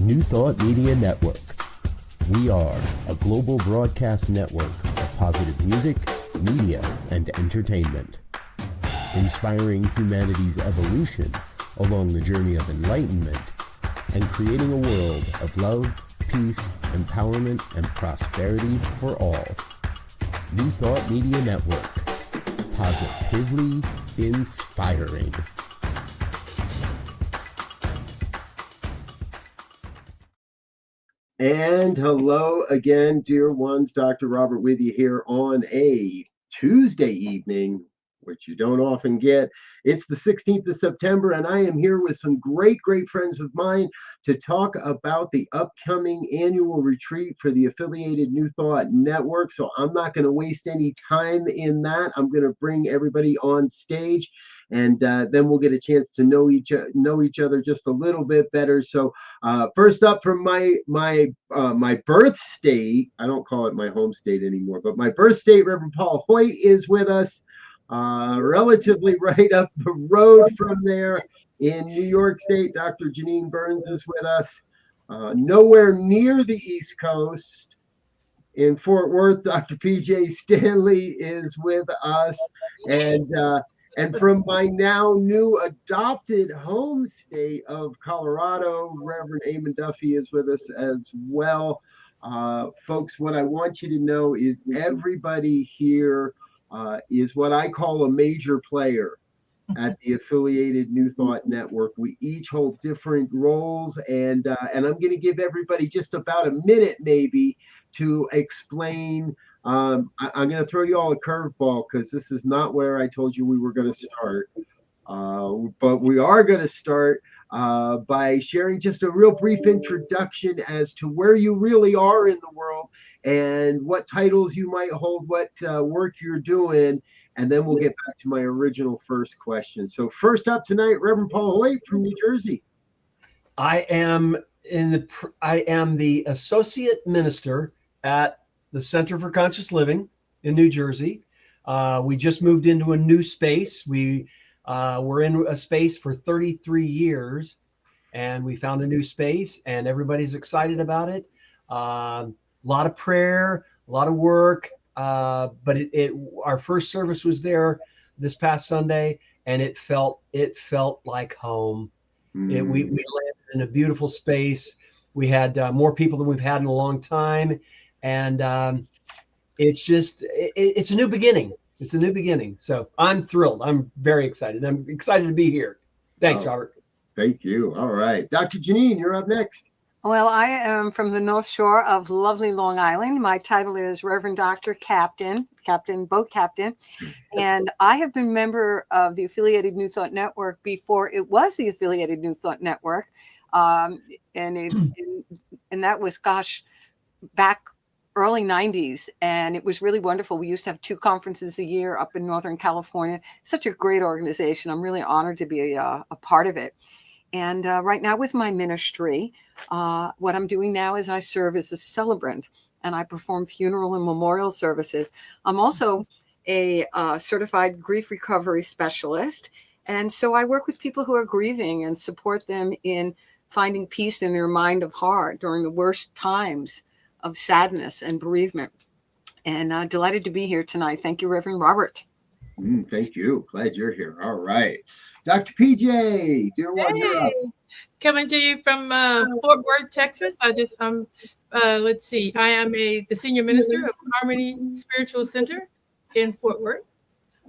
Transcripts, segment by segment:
New Thought Media Network. We are a global broadcast network of positive music, media, and entertainment, inspiring humanity's evolution along the journey of enlightenment and creating a world of love, peace, empowerment, and prosperity for all. New Thought Media Network. Positively inspiring. And hello again, dear ones. Dr. Robert with you here on a Tuesday evening, which you don't often get. It's the 16th of September, and I am here with some great friends of mine to talk about the upcoming annual retreat for the affiliated New Thought Network. So I'm not going to waste any time in that. I'm going to bring everybody on stage, and then we'll get a chance to know each other just a little bit better. So first up from my birth state, I don't call it my home state anymore, but my birth state, Reverend Paul Hoyt is with us. Relatively right up the road from there in New York State, Dr. Janine Burns is with us. Nowhere near the East Coast, in Fort Worth, Dr. PJ Stanley is with us. And from my now new adopted home state of Colorado, Reverend Eamon Duffy is with us as well. Folks, what I want you to know is everybody here is what I call a major player at the affiliated New Thought Network. We each hold different roles, and I'm going to give everybody just about a minute maybe to explain. I'm going to throw you all a curveball because this is not where I told you we were going to start. But we are going to start by sharing just a real brief introduction as to where you really are in the world and what titles you might hold, what work you're doing, and then we'll get back to my original first question. So first up tonight, Reverend Paul Hoyt from New Jersey. I am the associate minister at the Center for Conscious Living in New Jersey. We just moved into a new space. We were in a space for 33 years, and we found a new space, and everybody's excited about it. A lot of prayer, a lot of work, but our first service was there this past Sunday, and it felt like home. We landed in a beautiful space. We had more people than we've had in a long time, and it's a new beginning. It's a new beginning. So I'm thrilled. I'm very excited. I'm excited to be here. Thanks, Robert. Thank you. All right. Dr. Janine, you're up next. Well, I am from the North Shore of lovely Long Island. My title is Reverend Dr. Boat Captain. And I have been a member of the affiliated New Thought Network before it was the affiliated New Thought Network. And that was, back early 90s. And it was really wonderful. We used to have 2 conferences a year up in Northern California. Such a great organization. I'm really honored to be a part of it. And right now with my ministry, what I'm doing now is I serve as a celebrant and I perform funeral and memorial services. I'm also a certified grief recovery specialist. And so I work with people who are grieving and support them in finding peace in their mind of heart during the worst times of sadness and bereavement. And delighted to be here tonight. Thank you, Reverend Robert. Thank you. Glad you're here. All right. Dr. PJ, dear one, you're up. Coming to you from Fort Worth, Texas. Let's see. I am the senior minister of Harmony Spiritual Center in Fort Worth.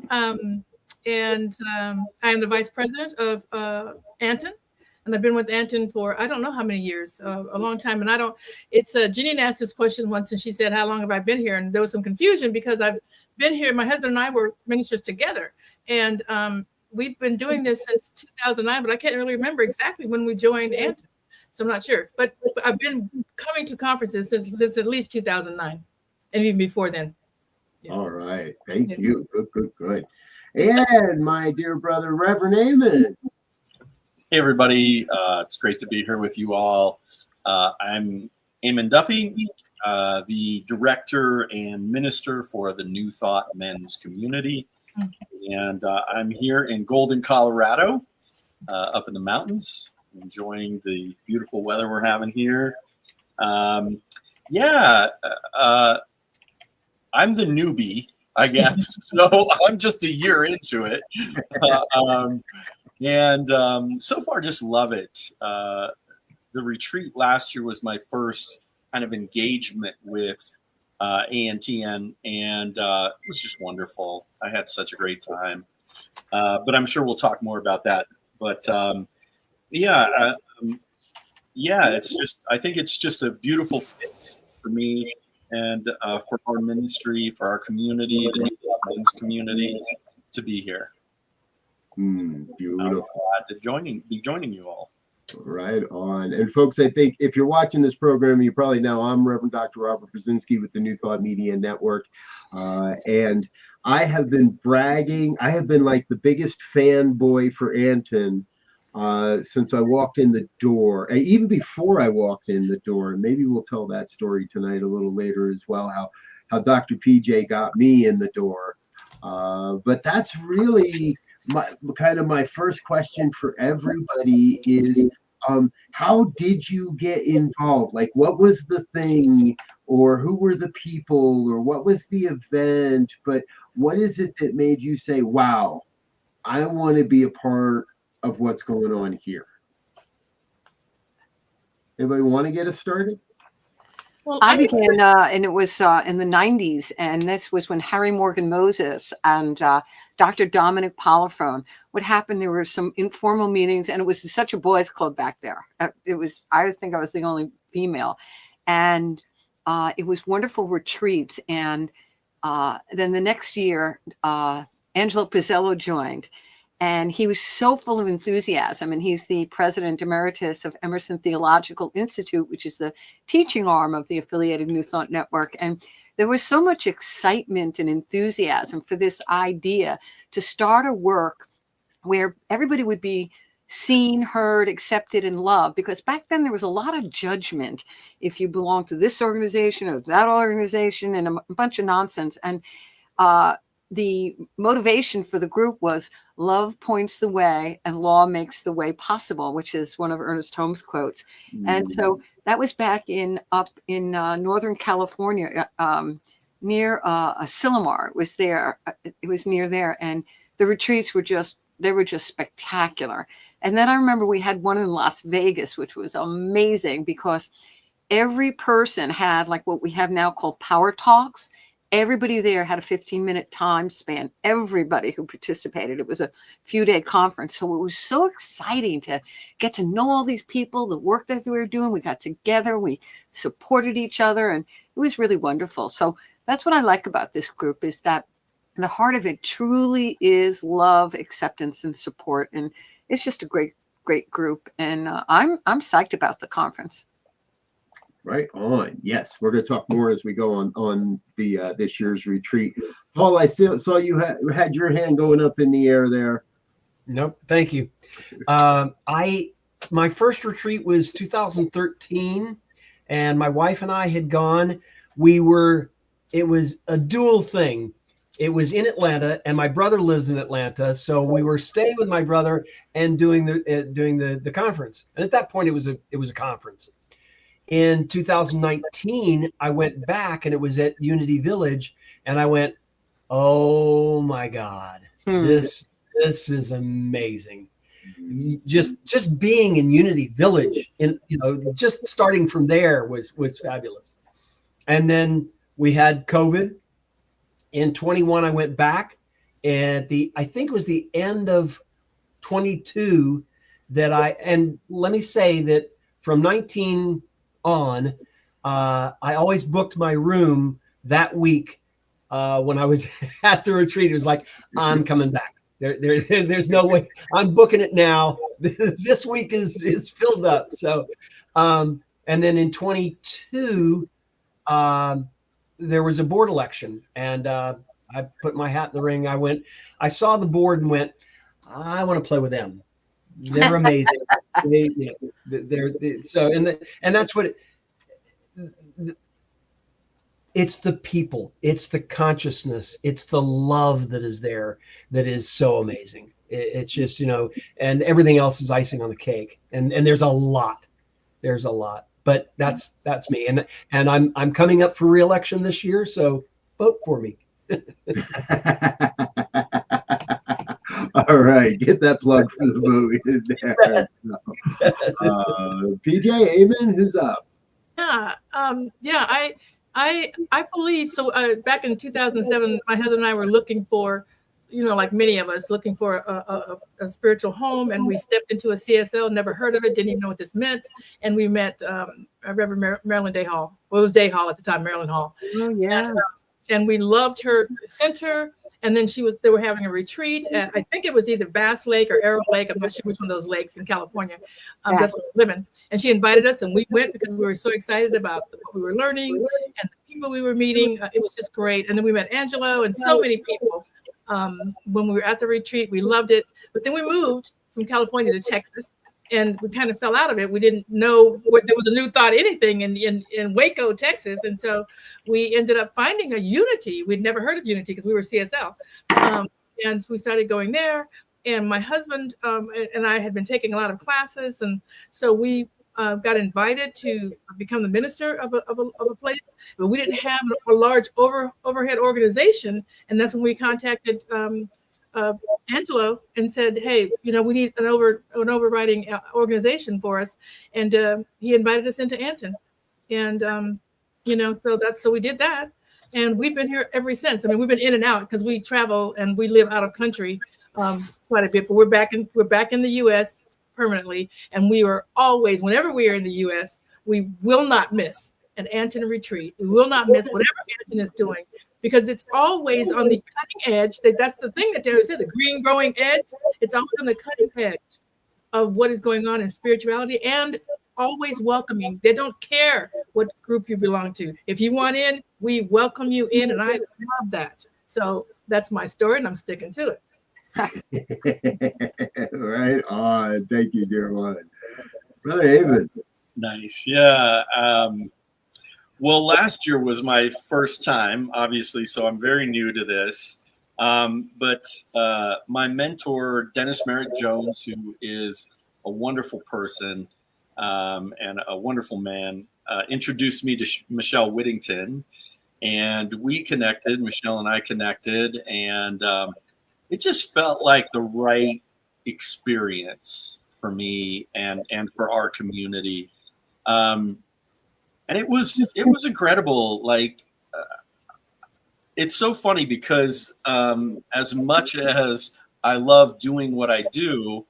And I am the vice president of ANTN. And I've been with ANTN for, I don't know how many years, a long time. And Janine asked this question once and she said, how long have I been here? And there was some confusion because I've been here. My husband and I were ministers together. And we've been doing this since 2009, but I can't really remember exactly when we joined ANTN. So I'm not sure. But I've been coming to conferences since at least 2009 and even before then. Yeah. All right. Thank you. Good. And my dear brother, Reverend Eamon. Hey, everybody. It's great to be here with you all. I'm Eamon Duffy, the director and minister for the New Thought Men's Community. And I'm here in Golden, Colorado, up in the mountains. enjoying the beautiful weather we're having here. I'm the newbie, I guess. So I'm just a year into it. So far, just love it. The retreat last year was my first kind of engagement with ANTN, and it was just wonderful. I had such a great time. But I'm sure we'll talk more about that. But it's just, I think it's just a beautiful fit for me and for our ministry, for our community, the men's community, to be here. Beautiful. I'm glad to be joining you all. Right on. And folks, I think if you're watching this program, you probably know I'm Reverend Dr. Robert Brzezinski with the New Thought Media Network. And I have been bragging. I have been like the biggest fanboy for ANTN since I walked in the door, and even before I walked in the door. And maybe we'll tell that story tonight a little later as well, how Dr. PJ got me in the door. But that's really my first question for everybody is, how did you get involved? Like, what was the thing, or who were the people, or what was the event? But what is it that made you say, wow, I want to be a part of what's going on here? Anybody want to get us started? Well, I began, and it was in the 90s, and this was when Harry Morgan Moses and Dr. Dominic Polifrone. What happened, there were some informal meetings, and it was such a boys' club back there. I think I was the only female, and it was wonderful retreats. And then the next year, Angelo Pizzello joined. And he was so full of enthusiasm, and he's the president emeritus of Emerson Theological Institute, which is the teaching arm of the affiliated New Thought Network. And there was so much excitement and enthusiasm for this idea to start a work where everybody would be seen, heard, accepted, and loved. Because back then there was a lot of judgment if you belonged to this organization or that organization, and a bunch of nonsense. And the motivation for the group was love points the way and law makes the way possible, which is one of Ernest Holmes' quotes. And so that was up in Northern California, near Asilomar. It was there. It was near there. And the retreats were just spectacular. And then I remember we had one in Las Vegas, which was amazing because every person had like what we have now called power talks. Everybody there had a 15-minute time span, everybody who participated. It was a few-day conference. So it was so exciting to get to know all these people, the work that they were doing. We got together, we supported each other, and it was really wonderful. So that's what I like about this group, is that the heart of it truly is love, acceptance, and support. And it's just a great, great group. And I'm psyched about the conference. Right on. Yes, we're going to talk more as we go on the this year's retreat. Paul, I saw you had your hand going up in the air there. Nope. Thank you. My first retreat was 2013, and my wife and I had gone. It was a dual thing. It was in Atlanta, and my brother lives in Atlanta, so we were staying with my brother and doing the conference. And at that point, it was a conference. In 2019, I went back, and it was at Unity Village, and I went, oh my God, this is amazing. Just being in Unity Village, just starting from there was fabulous. And then we had COVID. In 21, I went back, and I think it was the end of 22 and let me say that from 19 on, I always booked my room that week when I was at the retreat. It was like, I'm coming back. There's no way. I'm booking it now. This week is filled up. So, and then in 22, there was a board election, and I put my hat in the ring. I saw the board and went, I want to play with them. They're amazing. And that's what it's the people, it's the consciousness, it's the love that is there that is so amazing. It's just, and everything else is icing on the cake. And there's a lot. There's a lot. But that's me. And I'm coming up for re-election this year, so vote for me. All right, get that plug for the vote in there. PJ, Amen, who's up? I believe so. Back in 2007, my husband and I were looking for, like many of us, looking for a spiritual home, and we stepped into a CSL, never heard of it, didn't even know what this meant, and we met Reverend Marilyn Day Hall. Well, it was Day Hall at the time, Marilyn Hall. Oh yeah. And we loved her center. And then they were having a retreat at, I think it was either Bass Lake or Arrow Lake. I'm not sure which one of those lakes in California. That's where we're living. And she invited us, and we went because we were so excited about what we were learning and the people we were meeting. It was just great. And then we met Angelo and so many people when we were at the retreat. We loved it. But then we moved from California to Texas, and we kind of fell out of it. We didn't know what there was a New Thought anything in Waco, Texas. And so we ended up finding a Unity. We'd never heard of Unity because we were CSL. And we started going there. And my husband and I had been taking a lot of classes. And so we got invited to become the minister of a place. But we didn't have a large overhead organization. And that's when we contacted Angelo and said, hey, we need an overriding organization for us. And he invited us into ANTN. And, so we did that. And we've been here ever since. I mean, we've been in and out because we travel and we live out of country quite a bit, but we're back in the U.S. permanently. And we are always, whenever we are in the U.S., we will not miss an ANTN retreat. We will not miss whatever ANTN is doing, because it's always on the cutting edge. That's the thing that they always say, the green growing edge. It's always on the cutting edge of what is going on in spirituality, and always welcoming. They don't care what group you belong to. If you want in, we welcome you in, and I love that. So that's my story, and I'm sticking to it. Right on. Thank you, dear one. Brother Amen. Nice. Yeah. Well, last year was my first time, obviously, so I'm very new to this. But my mentor, Dennis Merritt Jones, who is a wonderful person and a wonderful man, introduced me to Michelle Whittington, and we connected. Michelle and I connected, and it just felt like the right experience for me and for our community. And it was incredible. Like, it's so funny because as much as I love doing what I do,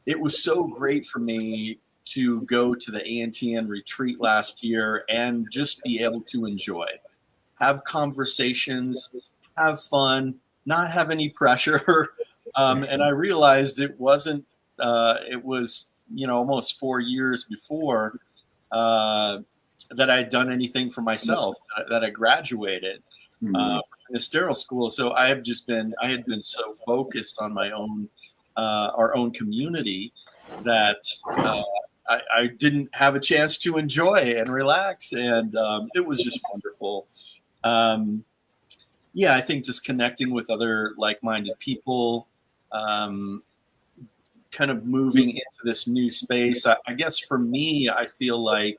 it was so great for me to go to the ANTN retreat last year and just be able to enjoy, have conversations, have fun, not have any pressure. And I realized it wasn't, it was, almost 4 years before that I had done anything for myself, that I graduated from ministerial school. So I had been so focused on my own, our own community, that I didn't have a chance to enjoy and relax. And it was just wonderful. I think just connecting with other like-minded people, kind of moving into this new space. I guess for me, I feel like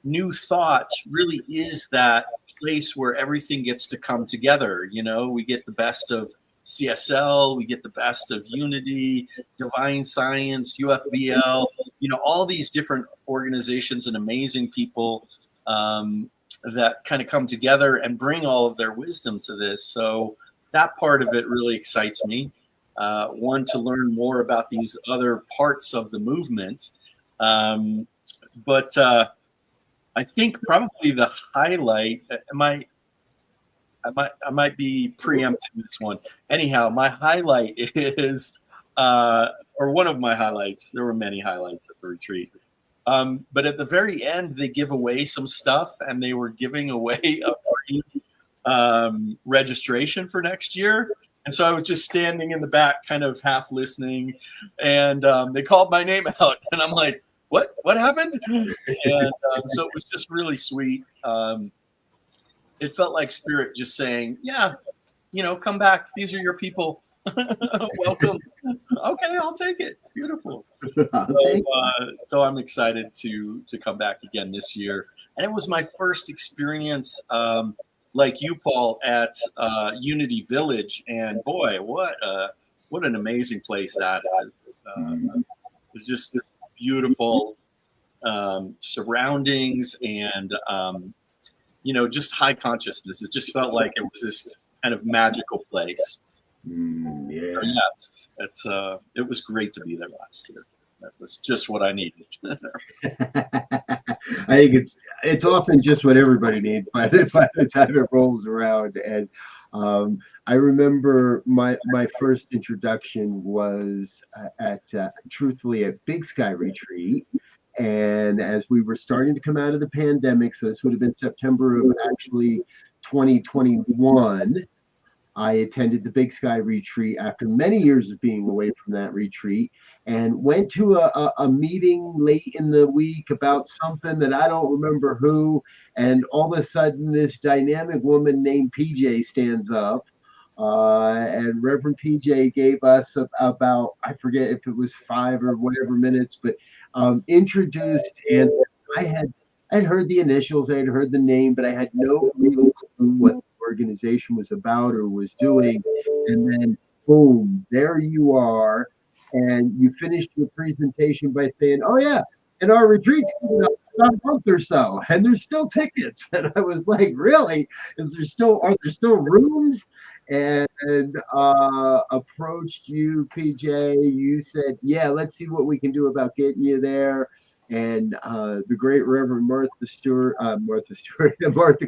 New Thought really is that place where everything gets to come together. We get the best of CSL, we get the best of Unity, Divine Science, UFBL, all these different organizations and amazing people that kind of come together and bring all of their wisdom to this. So that part of it really excites me. One, to learn more about these other parts of the movement. But I think probably the highlight, I might be preempting this one. Anyhow, my highlight is, or one of my highlights, there were many highlights at the retreat. But at the very end, they give away some stuff, and they were giving away a free registration for next year. And so I was just standing in the back, kind of half listening, and they called my name out, and I'm like, what happened? And so it was just really sweet. it felt like Spirit just saying, yeah, come back. These are your people. Welcome. Okay, I'll take it. Beautiful. So I'm excited to come back again this year. And it was my first experience, like you, Paul, at Unity Village. And boy, what an amazing place that is. It's just this beautiful surroundings and just high consciousness. It just felt like it was this kind of magical place. Yeah. So yeah, it was great to be there last year. That was just what I needed. I think it's often just what everybody needs by the time it rolls around. And I remember my first introduction was at truthfully at Big Sky Retreat. And as we were starting to come out of the pandemic, so this would have been September of actually 2021, I attended the Big Sky Retreat after many years of being away from that retreat, and went to a meeting late in the week about something that I don't remember who. And all of a sudden, this dynamic woman named PJ stands up. And Reverend PJ gave us about, I forget if it was 5 or whatever minutes, but introduced. And I'd heard the initials, I had heard the name, but I had no real clue what the organization was about or was doing. And then, boom, there you are. And you finished your presentation by saying, "Oh yeah, and our retreat's coming up in about a month or so, and there's still tickets." And I was like, "Really? Are there still rooms?" And approached you, PJ. You said, "Yeah, let's see what we can do about getting you there." And the great Reverend Martha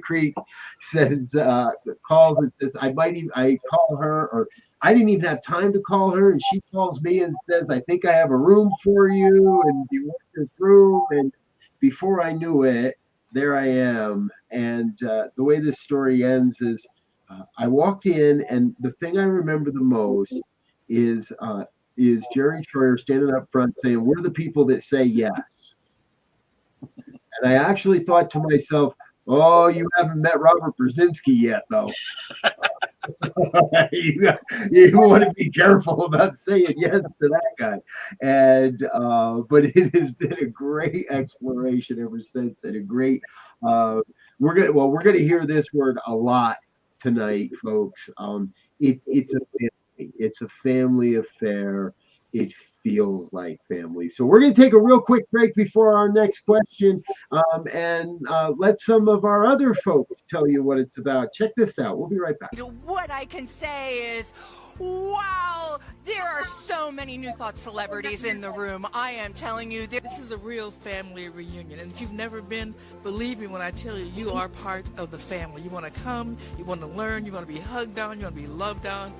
Creek says, calls and says, I call her, or I didn't even have time to call her, and she calls me and says, "I think I have a room for you, and you want this room?" And before I knew it, there I am. And the way this story ends is, I walked in, and the thing I remember the most is Jerry Troyer standing up front saying, "We're the people that say yes." And I actually thought to myself, "Oh, you haven't met Robert Brzezinski yet, though." you want to be careful about saying yes to that guy. And but it has been a great exploration ever since, and a great we're gonna hear this word a lot tonight, folks. It's a family affair. It feels like family. So we're going to take a real quick break before our next question, and let some of our other folks tell you what it's about. Check this out. We'll be right back. What I can say is, wow, there are so many New Thought celebrities in the room. I am telling you, this is a real family reunion. And if you've never been, believe me when I tell you, you are part of the family. You want to come, you want to learn, you want to be hugged on, you want to be loved on.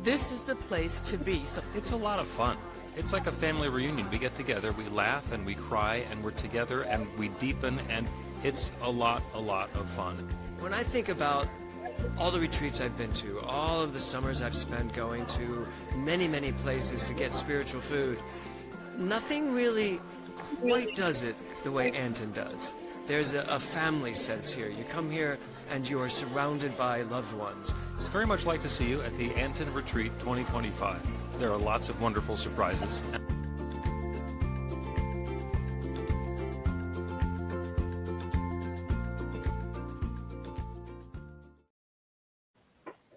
This is the place to be. So it's a lot of fun. It's like a family reunion. We get together, we laugh and we cry, and we're together and we deepen, and it's a lot of fun. When I think about all the retreats I've been to, all of the summers I've spent going to many places to get spiritual food, nothing really quite does it the way ANTN does. There's a family sense here. You come here and you are surrounded by loved ones. It's very much like to see you at the ANTN Retreat 2025. There are lots of wonderful surprises.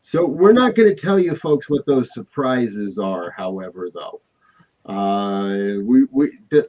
So we're not going to tell you folks what those surprises are, however, though.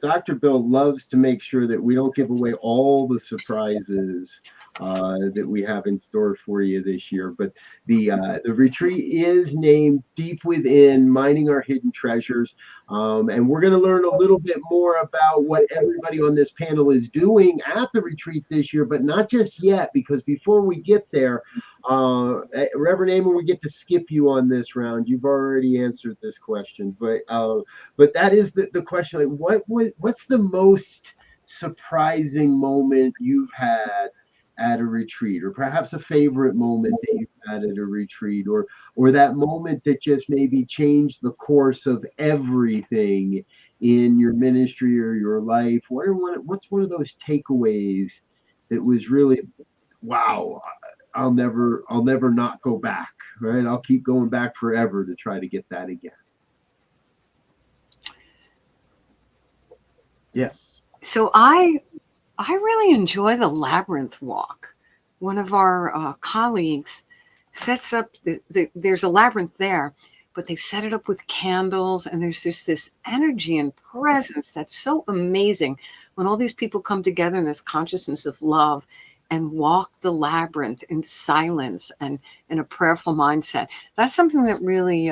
Dr. Bill loves to make sure that we don't give away all the surprises that we have in store for you this year. But the retreat is named Deep Within, Mining Our Hidden Treasures. And we're going to learn a little bit more about what everybody on this panel is doing at the retreat this year, but not just yet, because before we get there, Reverend Eamon, we get to skip you on this round. You've already answered this question, but that is the question. Like, what's the most surprising moment you've had at a retreat, or perhaps a favorite moment that you've had at a retreat, or that moment that just maybe changed the course of everything in your ministry or your life? What's one of those takeaways that was really, wow, I'll never not go back, right? I'll keep going back forever to try to get that again. Yes. So I really enjoy the labyrinth walk. One of our colleagues sets up, there's a labyrinth there, but they set it up with candles, and there's just this energy and presence that's so amazing when all these people come together in this consciousness of love and walk the labyrinth in silence and in a prayerful mindset. That's something that really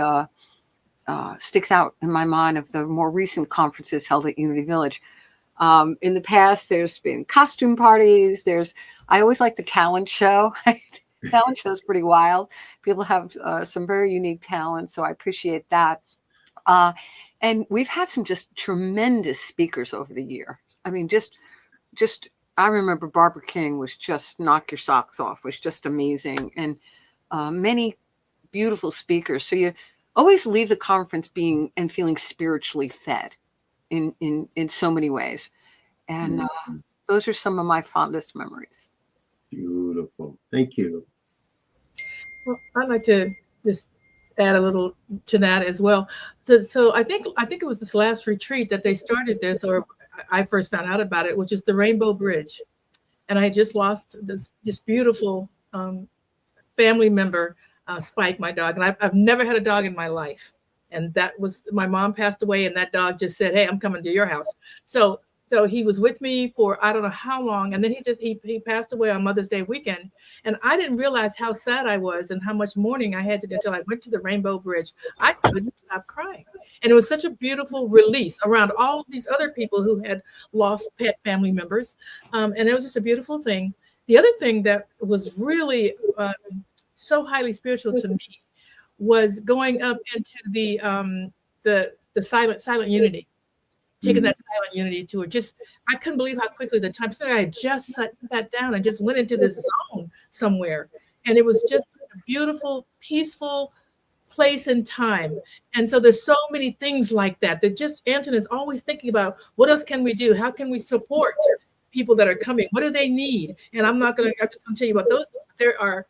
sticks out in my mind of the more recent conferences held at Unity Village. In the past, there's been costume parties. I always like the talent show. Talent show is pretty wild. People have some very unique talent, so I appreciate that. And we've had some just tremendous speakers over the year. I mean, just I remember Barbara King was just knock your socks off, was just amazing, and many beautiful speakers. So you always leave the conference being and feeling spiritually fed in so many ways, and those are some of my fondest memories. Beautiful. Thank you. Well, I'd like to just add a little to that as well. So I think it was this last retreat that they started this, or I first found out about it, which is the Rainbow Bridge. And I had just lost this beautiful family member, Spike, my dog. And I've never had a dog in my life. And that was, my mom passed away, and that dog just said, "Hey, I'm coming to your house." So he was with me for I don't know how long, and then he passed away on Mother's Day weekend, and I didn't realize how sad I was and how much mourning I had to do until I went to the Rainbow Bridge. I couldn't stop crying, and it was such a beautiful release around all these other people who had lost pet family members, and it was just a beautiful thing. The other thing that was really so highly spiritual to me was going up into the silent unity. Taking that silent unity tour. I couldn't believe how quickly the time spent. I had just sat down and just went into this zone somewhere. And it was just a beautiful, peaceful place and time. And so there's so many things like that just Anton is always thinking about, what else can we do? How can we support people that are coming? What do they need? And I'm just going to tell you about those. There are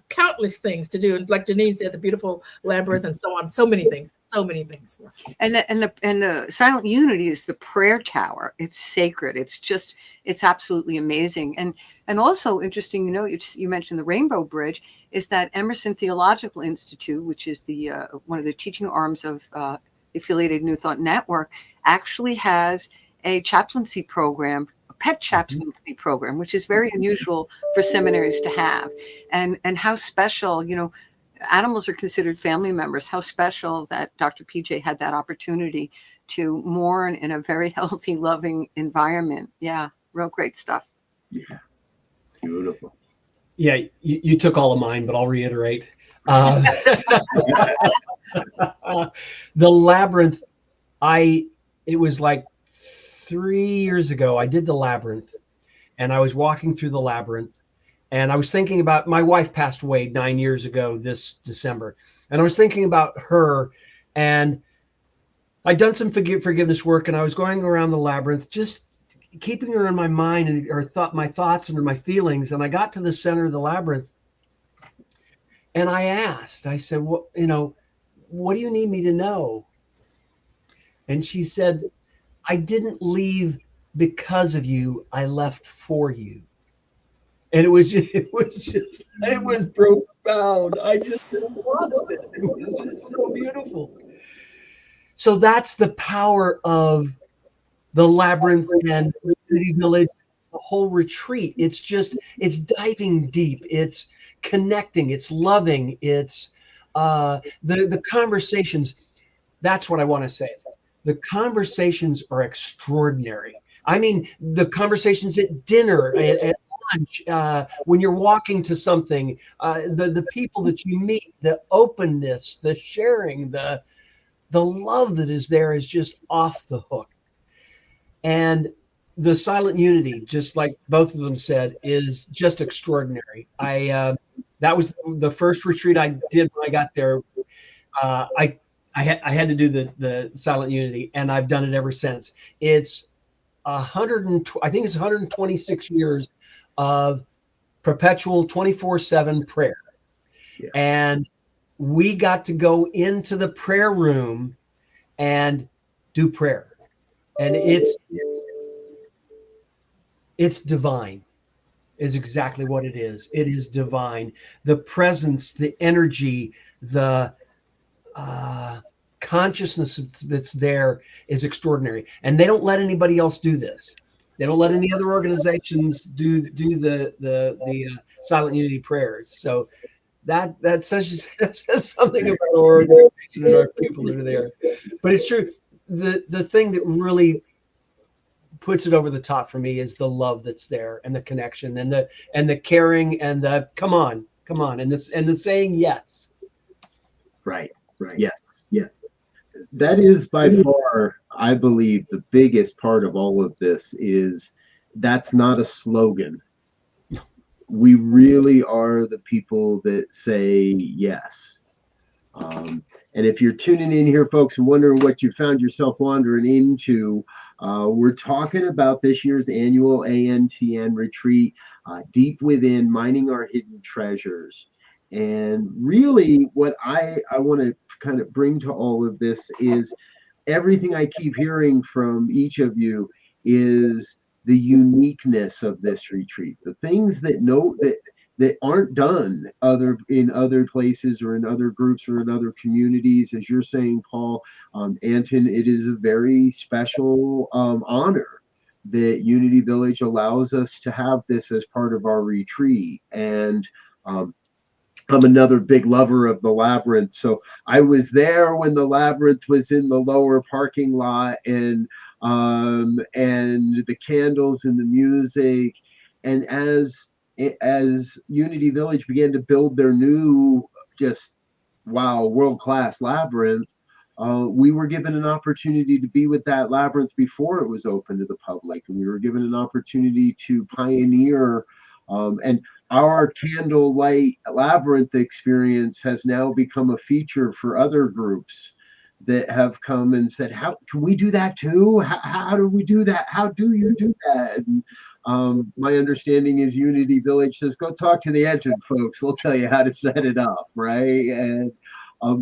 countless things to do, and like Janine said, the beautiful labyrinth and so on, so many things. And the silent unity is the prayer tower. It's sacred. It's absolutely amazing. And also interesting, you mentioned the Rainbow Bridge, is that Emerson Theological Institute, which is the one of the teaching arms of the affiliated New Thought Network, actually has a chaplaincy program, pet chaplaincy program, which is very unusual for seminaries to have. And how special, animals are considered family members. How special that Dr. PJ had that opportunity to mourn in a very healthy, loving environment. Yeah, real great stuff. Yeah, beautiful. Yeah, you took all of mine, but I'll reiterate. The labyrinth, it was like 3 years ago, I did the labyrinth, and I was walking through the labyrinth, and I was thinking about, my wife passed away 9 years ago this December, and I was thinking about her, and I'd done some forgiveness work, and I was going around the labyrinth, just keeping her in my mind and my thoughts and my feelings, and I got to the center of the labyrinth, and I said, what do you need me to know? And she said, "I didn't leave because of you. I left for you." And it was profound. I just lost it. It was just so beautiful. So that's the power of the labyrinth and Unity Village, the whole retreat. It's diving deep. It's connecting. It's loving. It's the conversations. That's what I want to say. The conversations are extraordinary. I mean, the conversations at dinner, at lunch, when you're walking to something, the people that you meet, the openness, the sharing, the love that is there is just off the hook. And the silent unity, just like both of them said, is just extraordinary. That was the first retreat I did when I got there. I had to do the silent unity, and I've done it ever since. It's 126 years of perpetual 24/7 prayer. Yes. And we got to go into the prayer room and do prayer. And it's divine, is exactly what it is. It is divine. The presence, the energy, the consciousness that's there is extraordinary. And they don't let anybody else do this. They don't let any other organizations do the silent unity prayers. So that says something about our organization and our people that are there. But it's true. The thing that really puts it over the top for me is the love that's there, and the connection, and the caring, and the come on, and the saying yes. Right. Yes. That is by far, I believe, the biggest part of all of this is that's not a slogan. We really are the people that say yes. And if you're tuning in here, folks, and wondering what you found yourself wandering into, we're talking about this year's annual ANTN retreat, Deep Within, Mining Our Hidden Treasures. And really what I want to kind of bring to all of this is everything I keep hearing from each of you is the uniqueness of this retreat, the things that aren't done in other places or in other groups or in other communities. As you're saying, Paul, Anton, it is a very special honor that Unity Village allows us to have this as part of our retreat. And I'm another big lover of the Labyrinth. So I was there when the Labyrinth was in the lower parking lot, and the candles and the music. And as Unity Village began to build their new, just wow, world-class Labyrinth, we were given an opportunity to be with that Labyrinth before it was open to the public. And we were given an opportunity to pioneer, and our candlelight Labyrinth experience has now become a feature for other groups that have come and said, how can we do that too? How do we do that? How do you do that? And my understanding is Unity Village says, go talk to the ANTN folks. They'll tell you how to set it up, right? And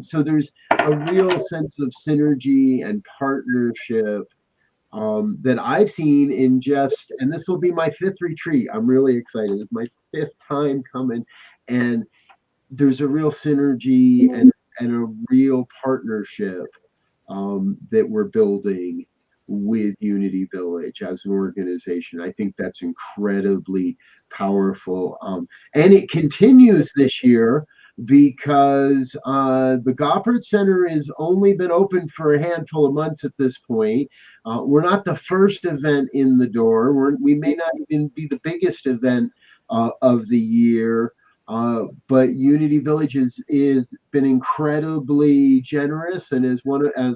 so there's a real sense of synergy and partnership that I've seen in just, and this will be my 5th retreat. I'm really excited. It's my 5th time coming, and there's a real synergy and a real partnership that we're building with Unity Village as an organization. I think that's incredibly powerful. And it continues this year because the Goppert Center has only been open for a handful of months at this point. We're not the first event in the door. We may not even be the biggest event of the year. But Unity Village is been incredibly generous, and as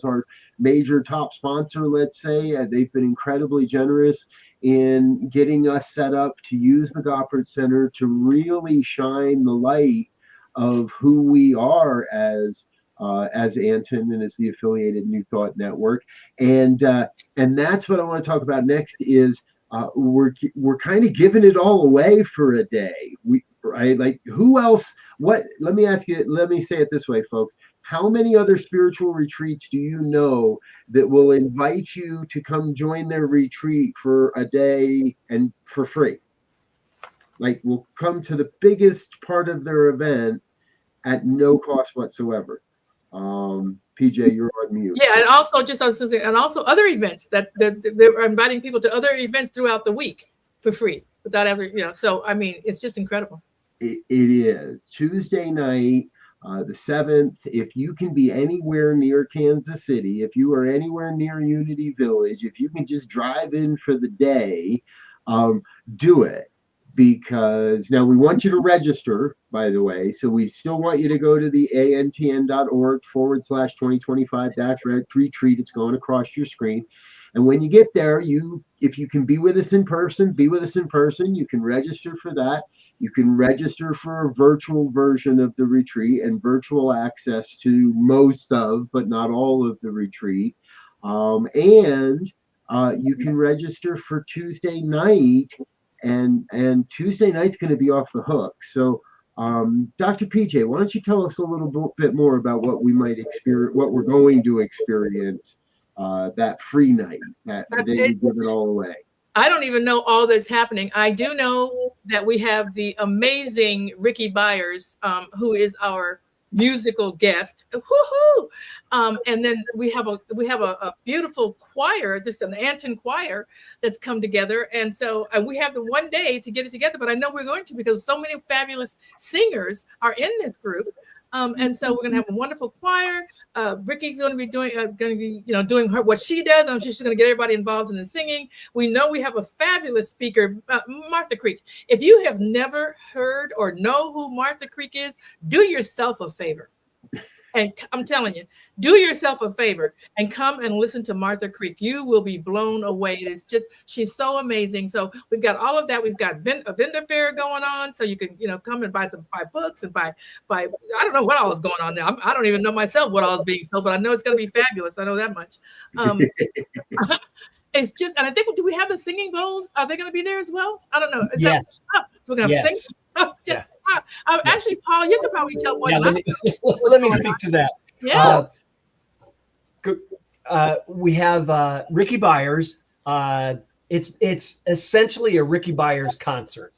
our major top sponsor, let's say, they've been incredibly generous in getting us set up to use the Goppert Center to really shine the light of who we are as ANTN and as the affiliated New Thought Network. And that's what I want to talk about next is we're kind of giving it all away for a day. Right? Like who else? Let me say it this way, folks. How many other spiritual retreats do you know that will invite you to come join their retreat for a day and for free? Like will come to the biggest part of their event at no cost whatsoever. PJ, you're on mute. Yeah, and also other events that they're inviting people to other events throughout the week for free without ever, So I mean, it's just incredible. It is Tuesday night, the 7th. If you can be anywhere near Kansas City, if you are anywhere near Unity Village, if you can just drive in for the day, do it. Because now we want you to register, by the way. So we still want you to go to the antn.org/2025-retreat. It's going across your screen. And when you get there, if you can be with us in person, be with us in person. You can register for that. You can register for a virtual version of the retreat and virtual access to most of, but not all of the retreat. And you can register for Tuesday night and Tuesday night's going to be off the hook. So, Dr. PJ, why don't you tell us a little bit more about what we might experience, what we're going to experience that free night, that the day we give it all away. I don't even know all that's happening. I do know that we have the amazing Ricky Byers, who is our musical guest. Woohoo! And then we have a beautiful choir, just an ANTN choir that's come together. And so we have the one day to get it together, but I know we're going to, because so many fabulous singers are in this group. And so we're going to have a wonderful choir. Ricky's going to be doing, doing what she does. I'm sure she's going to get everybody involved in the singing. We know we have a fabulous speaker, Martha Creek. If you have never heard or know who Martha Creek is, do yourself a favor. And I'm telling you, do yourself a favor and come and listen to Martha Creek. You will be blown away. It's just, she's so amazing. So we've got all of that. We've got a vendor fair going on. So you can, come and buy books and buy, I don't know what all is going on there. I don't even know myself what all is being sold, but I know it's going to be fabulous. I know that much. It's just, and I think, do we have the singing bowls? Are they going to be there as well? I don't know. Yes. So we're going to sing. Yeah. Actually, Paul, you could probably tell what. Yeah, let me speak to that. Yeah. We have Ricky Byers. It's essentially a Ricky Byers concert.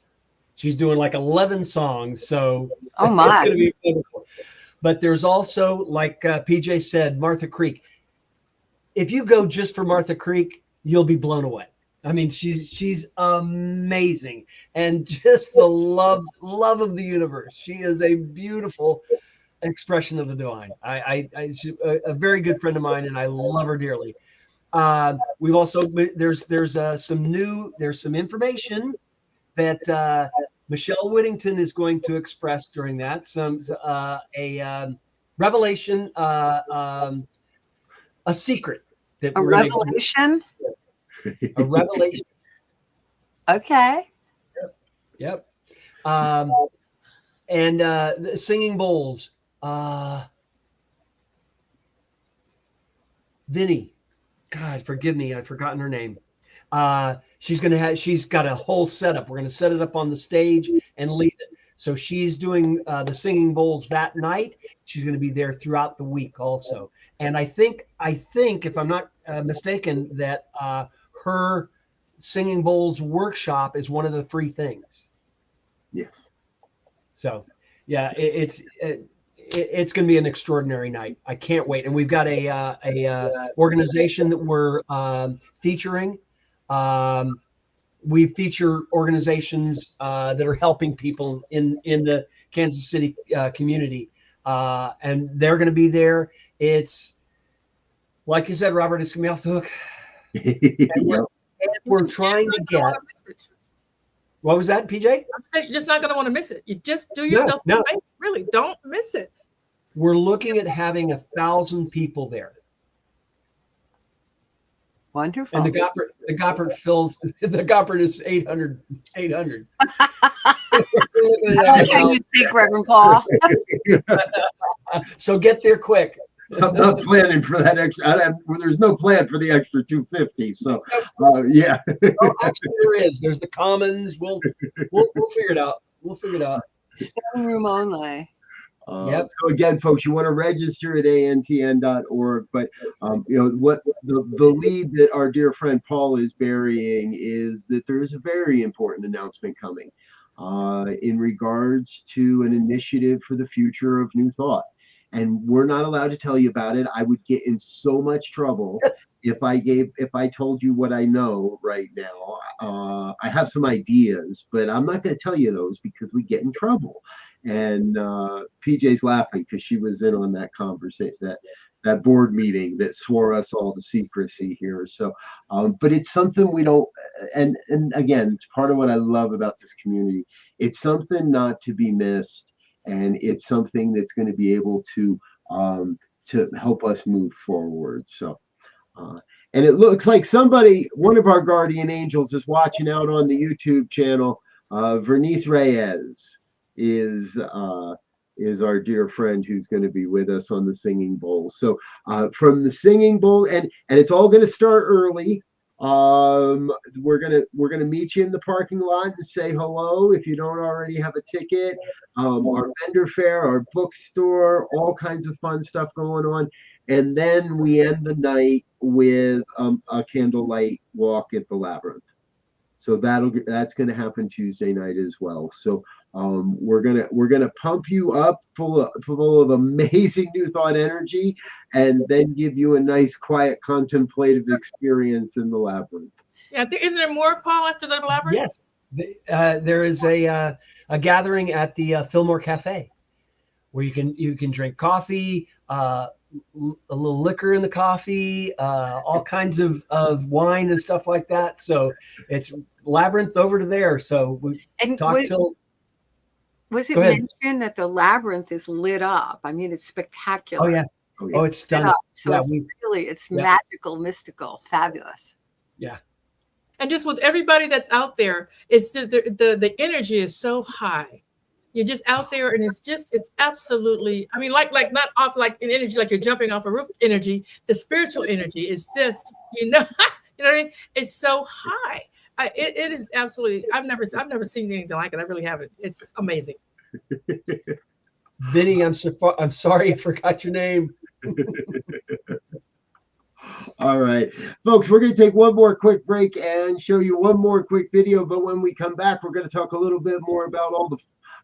She's doing like 11 songs, so oh my, it's going to be wonderful. But there's also, like PJ said, Martha Creek. If you go just for Martha Creek, you'll be blown away. I mean, she's amazing, and just the love of the universe. She is a beautiful expression of the divine. She's a very good friend of mine, and I love her dearly. We've also there's some information that Michelle Whittington is going to express during that. A revelation, a secret that a revelation. A revelation. Okay. Yep. And the singing bowls. Vinny. God, forgive me. I've forgotten her name. She's got a whole setup. We're going to set it up on the stage and lead it. So she's doing the singing bowls that night. She's going to be there throughout the week also. And I think if I'm not mistaken, that her singing bowls workshop is one of the free things. Yes. So, yeah, it's going to be an extraordinary night. I can't wait. And we've got a organization that we're featuring. We feature organizations that are helping people in the Kansas City community, and they're going to be there. It's like you said, Robert. It's going to be off the hook. And we're trying to get. What was that, PJ? You're just not going to want to miss it. You just do yourself a favor. Really, don't miss it. We're looking at having 1,000 people there. Wonderful. And the Goppert is 800. Can you think, Reverend Paul? So get there quick. I'm not planning for that extra. There's no plan for the extra 250. So, yeah. Oh, actually, there is. There's the commons. We'll figure it out. Standing room only. Yep. So again, folks, you want to register at antn.org, but what the lead that our dear friend Paul is burying is that there is a very important announcement coming in regards to an initiative for the future of New Thought. And we're not allowed to tell you about it. I would get in so much trouble if I told you what I know right now. I have some ideas, but I'm not going to tell you those because we get in trouble. And PJ's laughing because she was in on that conversation, that board meeting that swore us all to secrecy here. So, but it's something we don't. And again, it's part of what I love about this community. It's something not to be missed. And it's something that's going to be able to help us move forward. So, and it looks like one of our guardian angels is watching out on the YouTube channel. Vernice Reyes is our dear friend who's going to be with us on the singing bowl. So from the singing bowl, and it's all going to start early. We're gonna meet you in the parking lot and say hello if you don't already have a ticket. Our vendor fair, our bookstore, all kinds of fun stuff going on. And then we end the night with a candlelight walk at the Labyrinth. So that's going to happen Tuesday night as well. So we're gonna pump you up full of amazing New Thought energy, and then give you a nice, quiet, contemplative experience in the Labyrinth. Yeah, isn't there more, Paul, after the Labyrinth? Yes, there is a gathering at the Fillmore Cafe where you can drink coffee, a little liquor in the coffee, all kinds of wine and stuff like that. So it's Labyrinth over to there. So we talked till. Was it mentioned that the Labyrinth is lit up? I mean, it's spectacular. Oh yeah. Oh, it's stunning. So yeah, it's magical, mystical, fabulous. Yeah. And just with everybody that's out there, it's just the energy is so high. You're just out there, and it's absolutely, I mean, like not off like an energy, like you're jumping off a roof energy. The spiritual energy is just, you know what I mean? It's so high. It is absolutely, I've never seen anything like it. I really haven't. It's amazing. Vinny, I'm sorry I forgot your name. All right, folks, we're going to take one more quick break and show you one more quick video. But when we come back, we're going to talk a little bit more about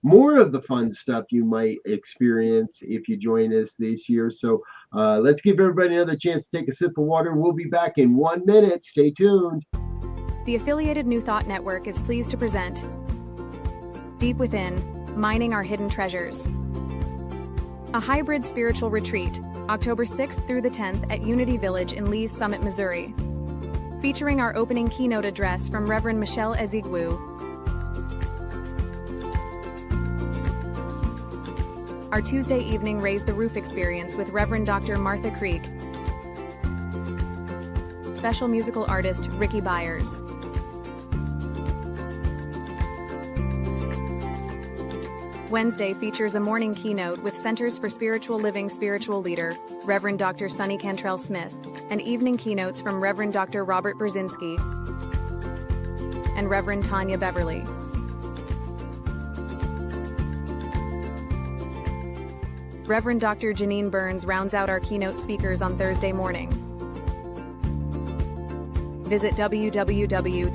more of the fun stuff you might experience if you join us this year. So let's give everybody another chance to take a sip of water. We'll be back in 1 minute. Stay tuned. The affiliated New Thought Network is pleased to present Deep Within, Mining Our Hidden Treasures, a hybrid spiritual retreat, October 6th through the 10th at Unity Village in Lee's Summit, Missouri, featuring our opening keynote address from Reverend Michelle Ezigwu. Our Tuesday evening Raise the Roof experience with Reverend Dr. Martha Creek, special musical artist Ricky Byers. Wednesday features a morning keynote with Centers for Spiritual Living spiritual leader, Reverend Dr. Sonny Cantrell Smith, and evening keynotes from Reverend Dr. Robert Brzezinski and Reverend Tanya Beverly. Reverend Dr. Janine Burns rounds out our keynote speakers on Thursday morning. Visit www.antn.org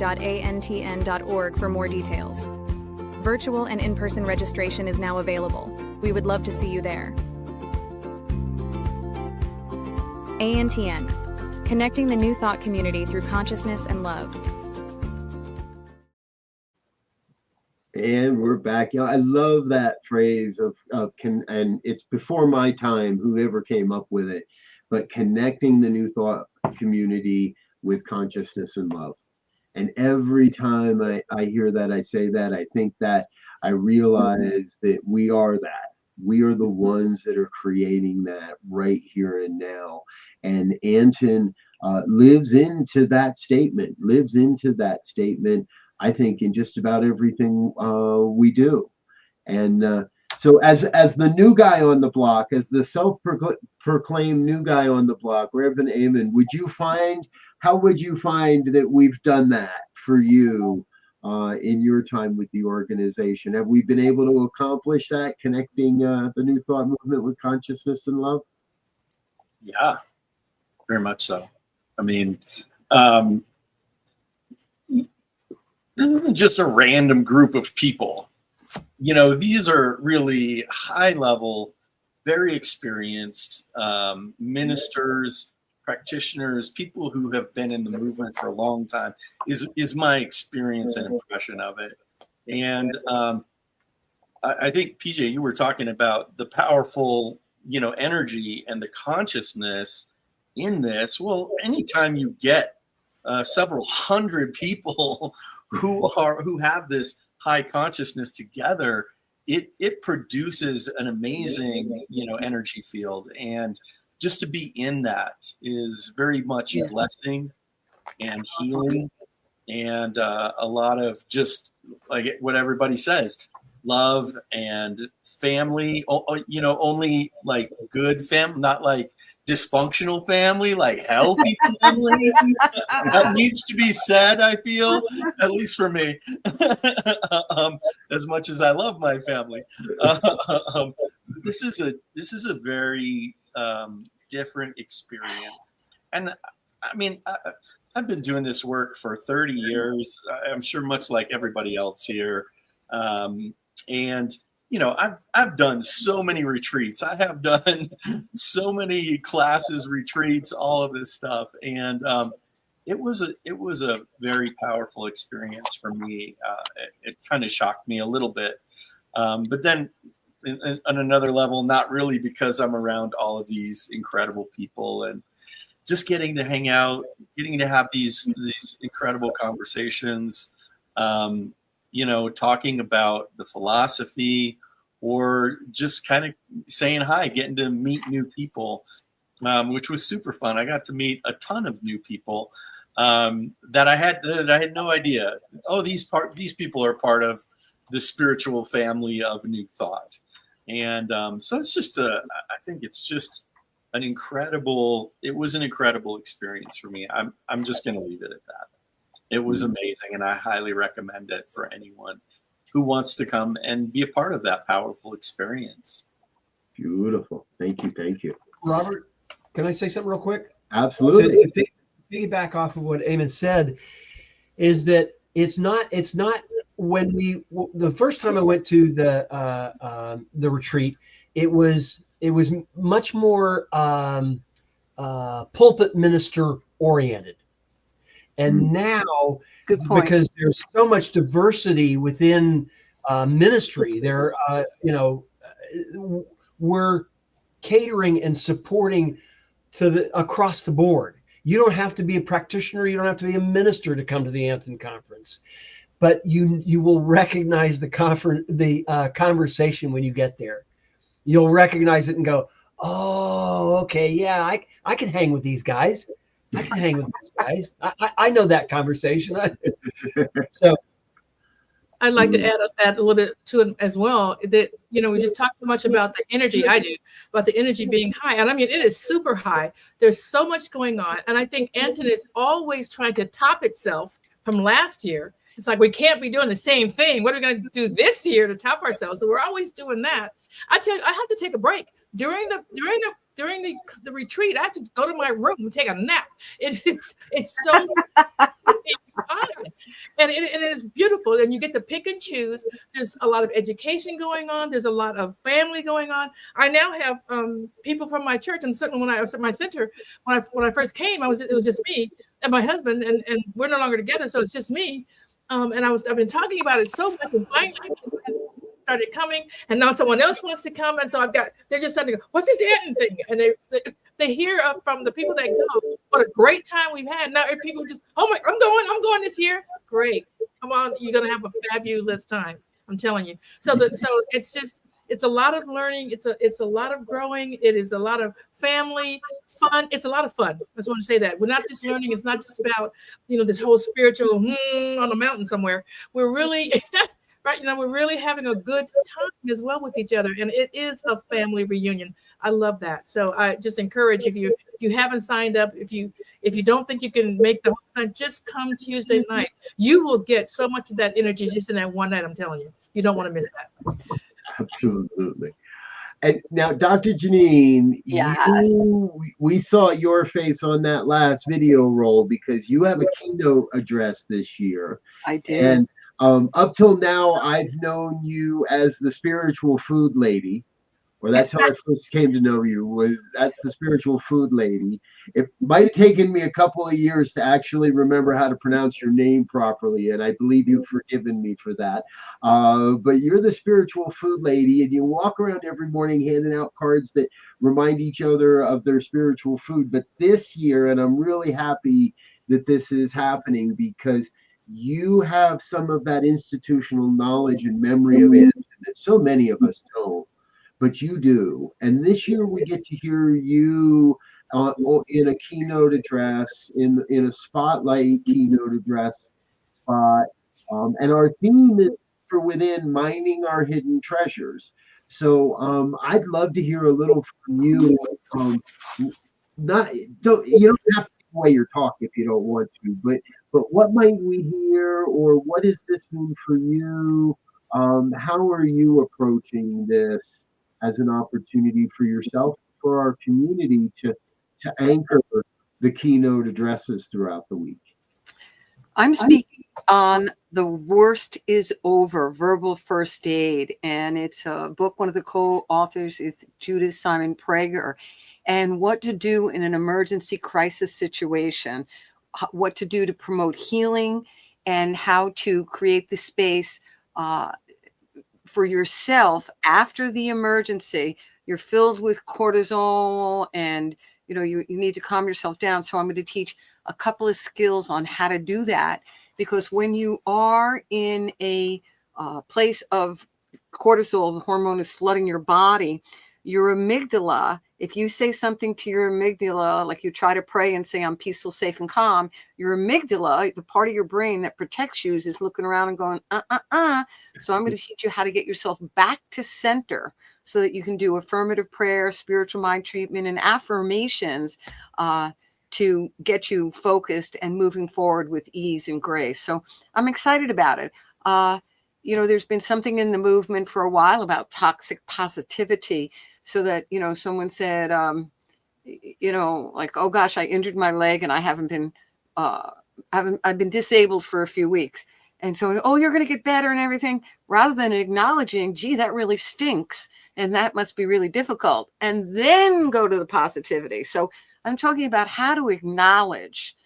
for more details. Virtual and in-person registration is now available. We would love to see you there. ANTN, connecting the New Thought community through consciousness and love. And we're back. Yeah, I love that phrase and it's before my time, whoever came up with it, but connecting the New Thought community with consciousness and love. And every time I hear that, I say that, I think that, I realize that we are that. We are the ones that are creating that right here and now. And Anton lives into that statement, I think, in just about everything we do. And so as the new guy on the block, as the self-proclaimed new guy on the block, Reverend Eamon, how would you find that we've done that for you in your time with the organization? Have we been able to accomplish that, connecting the New Thought movement with consciousness and love? Yeah, very much so. I mean, this isn't just a random group of people. You know, these are really high level, very experienced ministers, practitioners, people who have been in the movement for a long time, is my experience and impression of it. And I think, PJ, you were talking about the powerful, energy and the consciousness in this. Well, anytime you get several hundred people who have this high consciousness together, it produces an amazing, energy field. And just to be in that is very much a blessing and healing, and a lot of just like what everybody says, love and family, only like good family, not like, dysfunctional family, like healthy family. That needs to be said, I feel, at least for me, as much as I love my family. This is a very different experience. And I mean, I've been doing this work for 30 years. I'm sure much like everybody else here. And I've done so many retreats. I have done so many classes, retreats, all of this stuff, and it was a very powerful experience for me. It kind of shocked me a little bit, but then on another level, not really, because I'm around all of these incredible people and just getting to hang out, getting to have these incredible conversations. Talking about the philosophy, or just kind of saying hi, getting to meet new people, which was super fun. I got to meet a ton of new people that I had no idea. Oh, these people are part of the spiritual family of New Thought, and so it's just I think it's just it was an incredible experience for me. I'm just going to leave it at that. It was amazing, and I highly recommend it for anyone who wants to come and be a part of that powerful experience. Beautiful. Thank you. Robert, can I say something real quick? Absolutely. To piggyback off of what Eamon said, is that it's not when the first time I went to the retreat, it was much more pulpit minister oriented. And now, because there's so much diversity within ministry, we're catering and supporting across the board. You don't have to be a practitioner. You don't have to be a minister to come to the ANTN conference, but you will recognize the conversation when you get there. You'll recognize it and go, "Oh, okay, yeah, I can hang with these guys. I can hang with these guys. I know that conversation." So I'd like to add a little bit to it as well. That we just talked so much about the energy. I do about the energy being high, and I mean it is super high. There's so much going on, and I think ANTN is always trying to top itself from last year. It's like we can't be doing the same thing. What are we going to do this year to top ourselves? So we're always doing that. I tell you, I had to take a break during the retreat. I have to go to my room and take a nap. It's so and it is beautiful, and you get to pick and choose. There's a lot of education going on. There's a lot of family going on. I now have people from my church, and certainly when I was at my center, when I first came, it was just me and my husband, and we're no longer together, so it's just me. And I've been talking about it so much, and finally started coming, and now someone else wants to come, and so they're just starting to go, "What's this ANTN thing?" And they hear from the people that go, what a great time we've had. Now people just, "Oh my, I'm going this year." Great, come on, you're gonna have a fabulous time. I'm telling you. So it's a lot of learning. It's a lot of growing. It is a lot of family fun. It's a lot of fun. I just want to say that we're not just learning. It's not just about this whole spiritual on a mountain somewhere. We're really right. We're really having a good time as well with each other, and it is a family reunion. I love that. So I just encourage, if you haven't signed up, if you don't think you can make the whole time, just come Tuesday night. You will get so much of that energy just in that one night. I'm telling you, you don't want to miss that. Absolutely. And now, Dr. Janine, we saw your face on that last video roll because you have a keynote address this year. I did. And up till now, I've known you as the spiritual food lady, or that's how I first came to know you, that's the spiritual food lady. It might have taken me a couple of years to actually remember how to pronounce your name properly, and I believe you've forgiven me for that. But you're the spiritual food lady, and you walk around every morning handing out cards that remind each other of their spiritual food. But this year, and I'm really happy that this is happening, because you have some of that institutional knowledge and memory of it that so many of us don't. But you do. And this year we get to hear you in a keynote address, in a spotlight keynote address spot. And our theme is For Within, Mining Our Hidden Treasures. So I'd love to hear a little from you. not don't you don't have to give away your talk if you don't want to, but what might we hear, or what does this mean for you? How are you approaching this as an opportunity for yourself, for our community to anchor the keynote addresses throughout the week? I'm speaking on The Worst is Over, Verbal First Aid. And it's a book. One of the co-authors is Judith Simon Prager. And what to do in an emergency crisis situation, what to do to promote healing, and how to create the space for yourself after the emergency. You're filled with cortisol, and you need to calm yourself down. So I'm going to teach a couple of skills on how to do that, because when you are in a place of cortisol, the hormone is flooding your body, your amygdala, if you say something to your amygdala, like you try to pray and say, I'm peaceful, safe, and calm, your amygdala, the part of your brain that protects you, is looking around and going, So I'm going to teach you how to get yourself back to center so that you can do affirmative prayer, spiritual mind treatment, and affirmations to get you focused and moving forward with ease and grace. So I'm excited about it. There's been something in the movement for a while about toxic positivity, so that, someone said, like, oh gosh, I injured my leg and I haven't been, I've been disabled for a few weeks. And so, oh, you're going to get better and everything, rather than acknowledging, gee, that really stinks. And that must be really difficult. And then go to the positivity. So I'm talking about how to acknowledge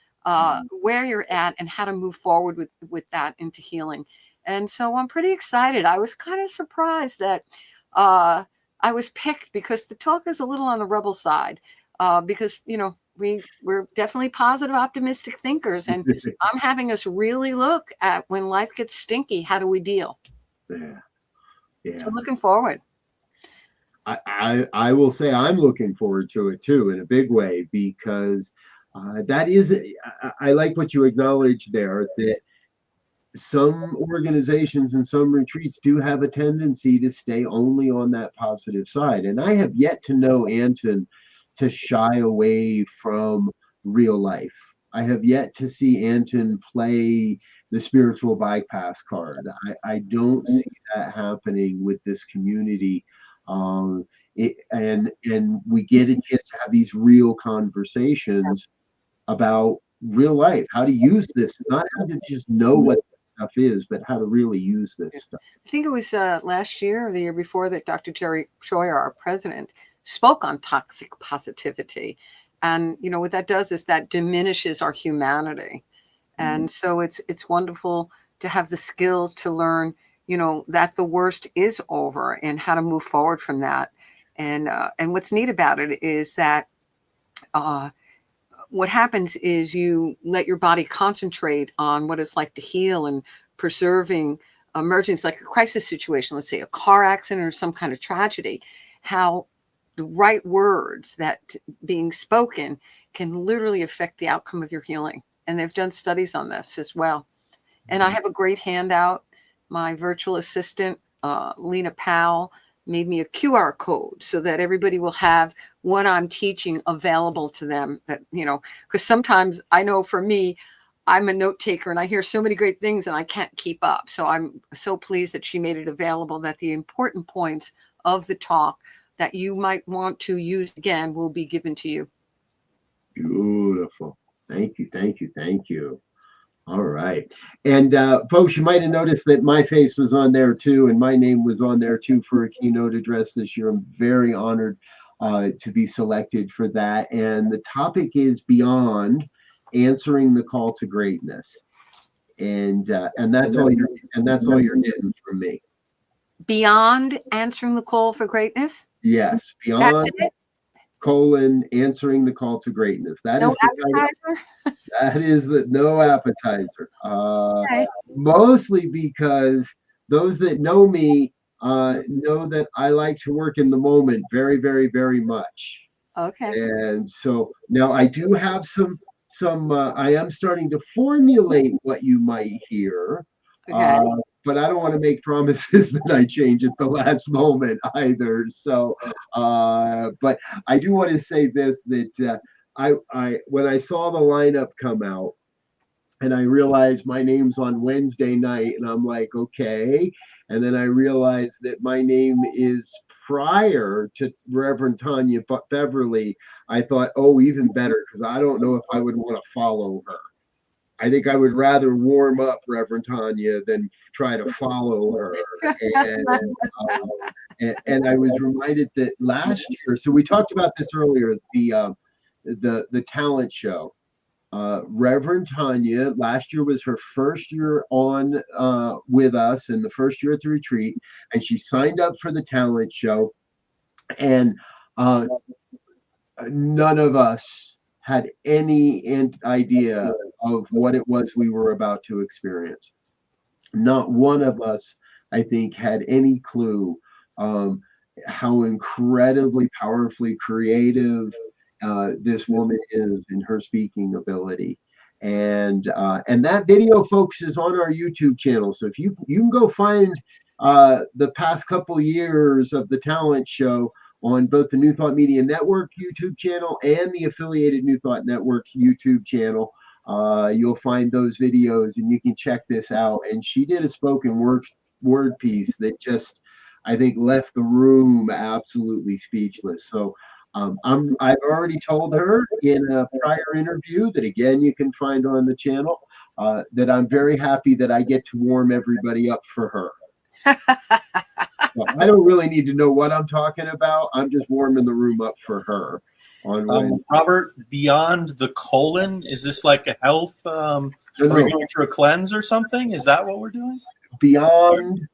where you're at and how to move forward with that into healing. And so I'm pretty excited. I was kind of surprised that I was picked, because the talk is a little on the rebel side, because, we're definitely positive, optimistic thinkers. And I'm having us really look at, when life gets stinky, how do we deal? Yeah. So I'm looking forward. I will say I'm looking forward to it too, in a big way, because that is, I like what you acknowledged there, that some organizations and some retreats do have a tendency to stay only on that positive side. And I have yet to know Anton to shy away from real life. I have yet to see Anton play the spiritual bypass card. I don't see that happening with this community. And we get a chance to have these real conversations about real life, how to use this, not how to just know what stuff is, but how to really use this stuff. I think it was last year or the year before that Dr. Jerry Scheuer, our president, spoke on toxic positivity. And, what that does is that diminishes our humanity. And so it's wonderful to have the skills to learn, that the worst is over and how to move forward from that. And what's neat about it is that what happens is you let your body concentrate on what it's like to heal and preserving emergence, like a crisis situation, let's say a car accident or some kind of tragedy, how the right words that being spoken can literally affect the outcome of your healing. And they've done studies on this as well. And I have a great handout. My virtual assistant, Lena Powell, made me a QR code so that everybody will have what I'm teaching available to them. That, because sometimes I know for me, I'm a note taker and I hear so many great things and I can't keep up. So I'm so pleased that she made it available, that the important points of the talk that you might want to use again will be given to you. Beautiful. Thank you. Thank you. Thank you. All right. And folks, you might have noticed that my face was on there too, and my name was on there too for a keynote address this year. I'm very honored to be selected for that. And the topic is Beyond Answering the Call to Greatness. And that's all you're getting from me. Beyond Answering the Call for Greatness? Yes. Beyond Answering the Call to Greatness. That no is the appetizer? That is the no appetizer. Okay. Mostly because those that know me know that I like to work in the moment very, very, very much. Okay. And so now I do have some I am starting to formulate what you might hear. Okay. But I don't want to make promises that I change at the last moment either. So, but I do want to say this, that I when I saw the lineup come out, and I realized my name's on Wednesday night, and I'm like, okay. And then I realized that my name is prior to Reverend Tanya Beverly. I thought, oh, even better, because I don't know if I would want to follow her. I think I would rather warm up Reverend Tanya than try to follow her. And I was reminded that last year, so we talked about this earlier, the talent show. Reverend Tanya, last year was her first year on with us, and the first year at the retreat, and she signed up for the talent show, and none of us had any idea of what it was we were about to experience. Not one of us, I think, had any clue how incredibly powerfully creative this woman is in her speaking ability. And that video, folks, is on our YouTube channel. So if you can go find the past couple years of the talent show on both the New Thought Media Network YouTube channel and the affiliated New Thought Network YouTube channel. You'll find those videos and you can check this out. And she did a spoken word piece that just, I think, left the room absolutely speechless. So I've already told her in a prior interview that, again, you can find on the channel, that I'm very happy that I get to warm everybody up for her. Well, I don't really need to know what I'm talking about. I'm just warming the room up for her on Wednesday. Robert, beyond the colon, is this like a health? Are we going through a cleanse or something? Is that what we're doing? Beyond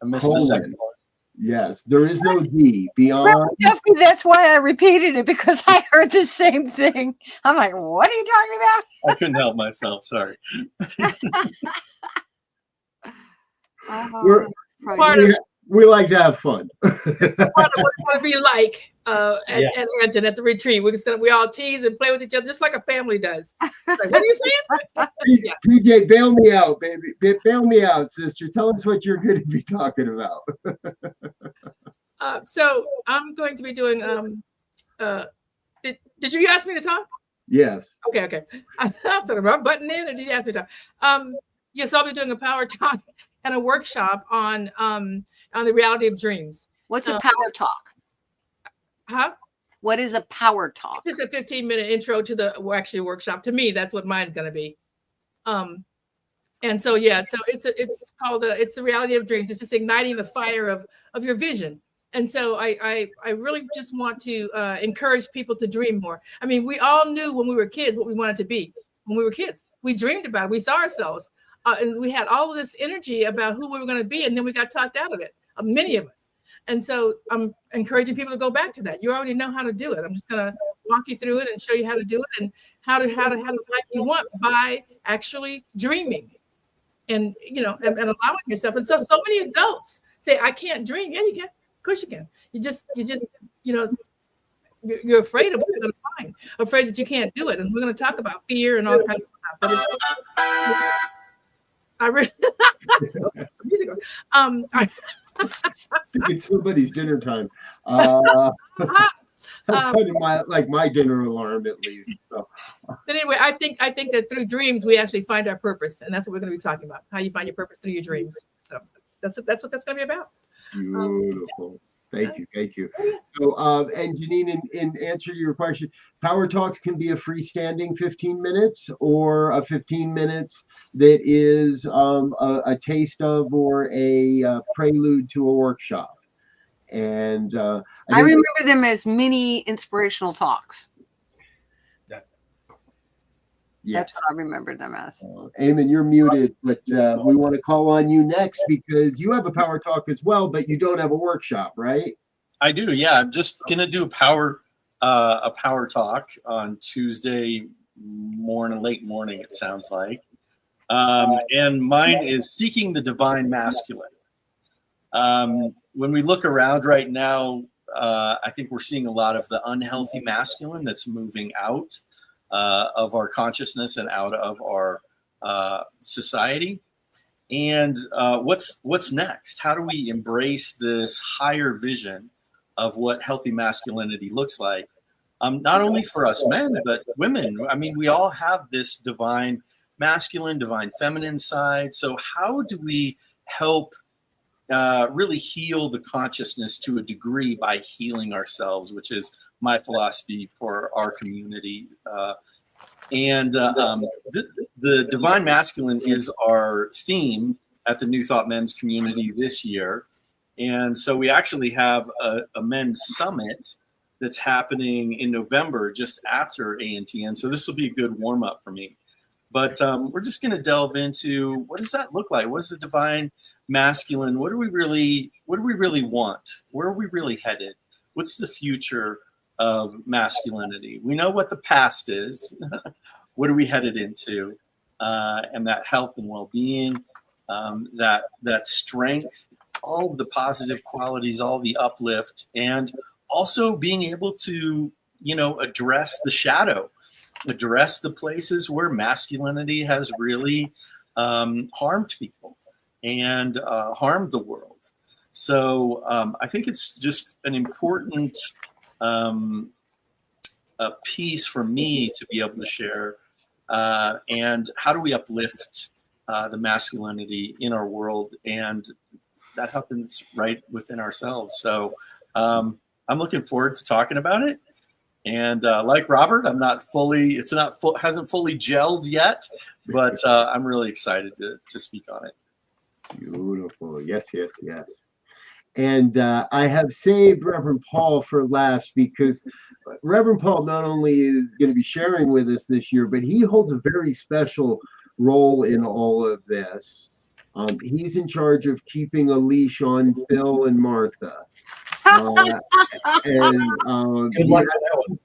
I missed the second part. Yes, there is no D. Beyond. Jeffrey, that's why I repeated it, because I heard the same thing. I'm like, what are you talking about? I couldn't help myself. Sorry. We like to have fun. What it's going to be like at ANTN at the retreat. We all tease and play with each other just like a family does. Like, what are you saying? PJ, bail me out, baby. Bail me out, sister. Tell us what you're going to be talking about. So I'm going to be doing. Did you ask me to talk? Yes. Okay. I'm talking about button in, or did you ask me to talk? Yes, I'll be doing a power talk and a workshop on the reality of dreams. What's a power talk? Huh? What is a power talk? It's just a 15-minute intro to the workshop. To me, that's what mine's going to be. And so it's called it's the reality of dreams. It's just igniting the fire of your vision. And so I really just want to encourage people to dream more. I mean, we all knew when we were kids what we wanted to be. When we were kids, we dreamed about it. We saw ourselves. And we had all of this energy about who we were going to be, and then we got talked out of it, many of us. And so I'm encouraging people to go back to that. You already know how to do it. I'm just going to walk you through it and show you how to do it and how to have the life you want by actually dreaming and and allowing yourself. And so many adults say, "I can't dream." Yeah, you can. Of course you can. You just you're afraid of what you're going to find, afraid that you can't do it. And we're going to talk about fear and all kinds of stuff. But it's I really it's somebody's dinner time. That's my dinner alarm, at least. So, but anyway, I think that through dreams we actually find our purpose, and that's what we're going to be talking about: how you find your purpose through your dreams. So that's what that's going to be about. Beautiful. Thank you. So, and Janine, in answer to your question, Power Talks can be a freestanding 15 minutes or a 15 minutes that is a taste of or a prelude to a workshop. And I remember them as mini inspirational talks. Yes. That's what I remember them as. Eamon, you're muted, but we want to call on you next because you have a power talk as well, but you don't have a workshop, right? I do. Yeah, I'm just gonna do a power talk on Tuesday morning, late morning. It sounds like, and mine is seeking the divine masculine. When we look around right now, I think we're seeing a lot of the unhealthy masculine that's moving out of our consciousness and out of our society. And what's next? How do we embrace this higher vision of what healthy masculinity looks like? not only for us men, but women. I mean, we all have this divine masculine, divine feminine side. So how do we help really heal the consciousness to a degree by healing ourselves, which is my philosophy for our community. The divine masculine is our theme at the New Thought Men's community this year. And so we actually have a men's summit that's happening in November, just after ANTN. So this will be a good warm up for me. But we're just going to delve into, what does that look like? What is the divine masculine? What do we really want? Where are we really headed? What's the future of masculinity? We know what the past is. What are we headed into? And that health and well-being, that strength, all of the positive qualities, all the uplift, and also being able to, address the shadow, address the places where masculinity has really harmed people and harmed the world. So I think it's just an important a piece for me to be able to share. And how do we uplift the masculinity in our world? And that happens right within ourselves. So I'm looking forward to talking about it. And like Robert, hasn't fully gelled yet, but I'm really excited to speak on it. Beautiful. Yes, yes, yes. And I have saved Reverend Paul for last, because Reverend Paul not only is going to be sharing with us this year, but he holds a very special role in all of this. He's in charge of keeping a leash on Phil and Martha. Good luck with that one.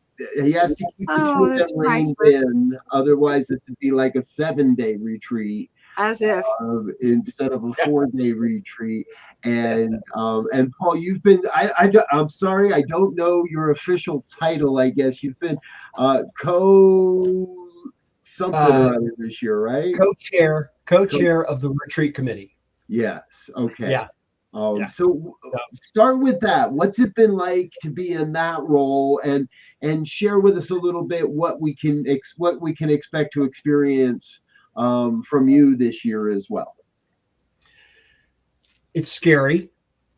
He has to keep the two of them reined in. Otherwise, this would be like a 7-day retreat. As if instead of a 4-day retreat. And Paul, you've been, I'm sorry, I don't know your official title. I guess you've been something or other this year, right? Co-chair of the retreat committee. Yes. Okay. Yeah. So start with that. What's it been like to be in that role, and share with us a little bit what we can expect to experience from you this year as well. It's scary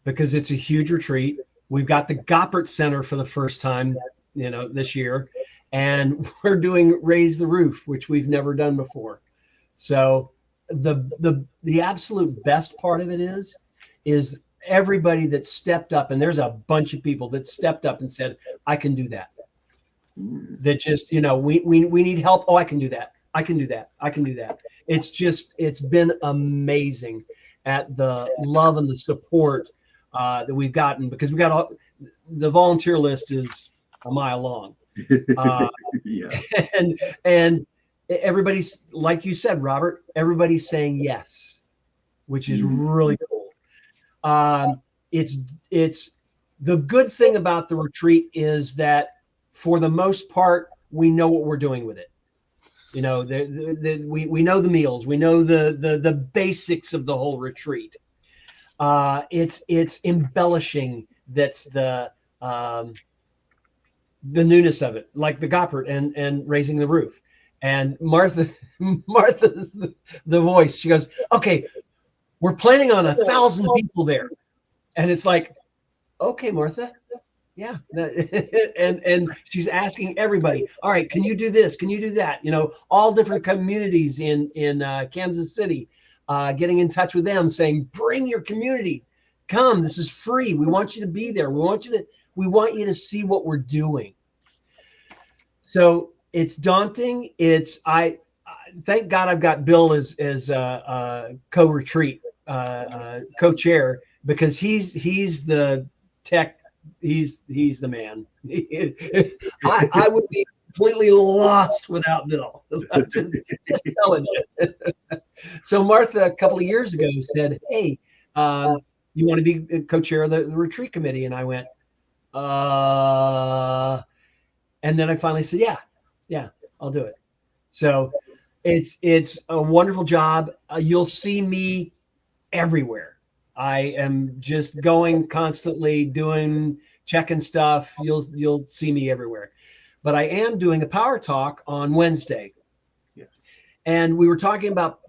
because it's a huge retreat. We've got the Goppert Center for the first time, this year, and we're doing Raise the Roof, which we've never done before. So the absolute best part of it is everybody that stepped up, and there's a bunch of people that stepped up and said, I can do that. That just, we need help. Oh, I can do that. I can do that. I can do that. It's been amazing at the love and the support that we've gotten, because we got the volunteer list is a mile long. And everybody's, like you said, Robert, everybody's saying yes, which is really cool. It's the good thing about the retreat is that for the most part, we know what we're doing with it. We know the meals, we know the basics of the whole retreat. It's embellishing that's the newness of it, like the Goppert and Raising the Roof. And Martha's the voice. She goes, okay, we're planning on 1,000 people there. And it's like, okay, Martha. Yeah. And she's asking everybody, all right, can you do this? Can you do that? All different communities in Kansas City, getting in touch with them saying, bring your community, come, this is free. We want you to be there. We want you to see what we're doing. So it's daunting. I thank God I've got Bill as co-retreat, co-chair, because he's the tech. He's the man. I would be completely lost without Bill. just telling you. So Martha a couple of years ago said, hey, you want to be co-chair of the retreat committee? And I went, and then I finally said, yeah, I'll do it. So it's a wonderful job. You'll see me everywhere. I am just going constantly, checking stuff. You'll see me everywhere. but I am doing a power talk on Wednesday. Yes. And we were talking about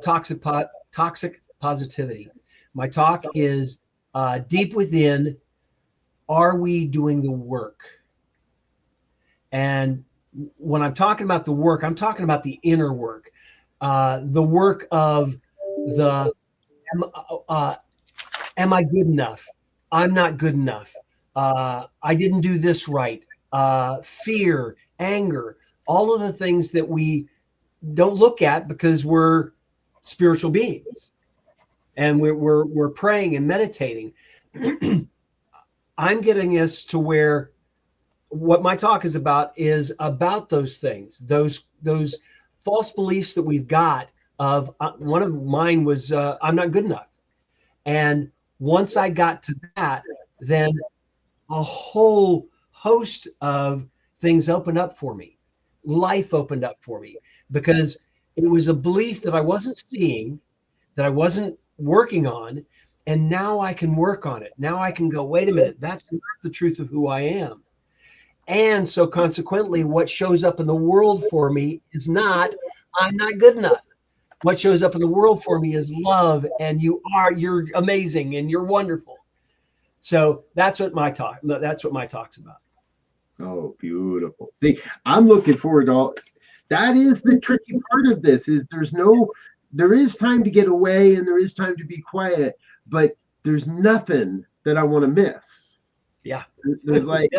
toxic positivity. My talk is deep within. Are we doing the work? And when I'm talking about the work, I'm talking about the inner work, the work of the am I good enough? I'm not good enough. I didn't do this right. Fear, anger, all of the things that we don't look at because we're spiritual beings and we're praying and meditating. I'm getting us to where what my talk is about those things, those false beliefs that we've got of one of mine was I'm not good enough. And once I got to that, then a whole host of things opened up for me. Life opened up for me because it was a belief that I wasn't seeing, that I wasn't working on. And now I can work on it. Now I can go, wait a minute, that's not the truth of who I am. And so consequently, what shows up in the world for me is not, I'm not good enough. What shows up in the world for me is love, and you're amazing and you're wonderful. So that's what my talk's about. Oh, beautiful. See, I'm looking forward to all that. Is the tricky part of this is there is time to get away and there is time to be quiet, but there's nothing that I want to miss. Yeah. There's like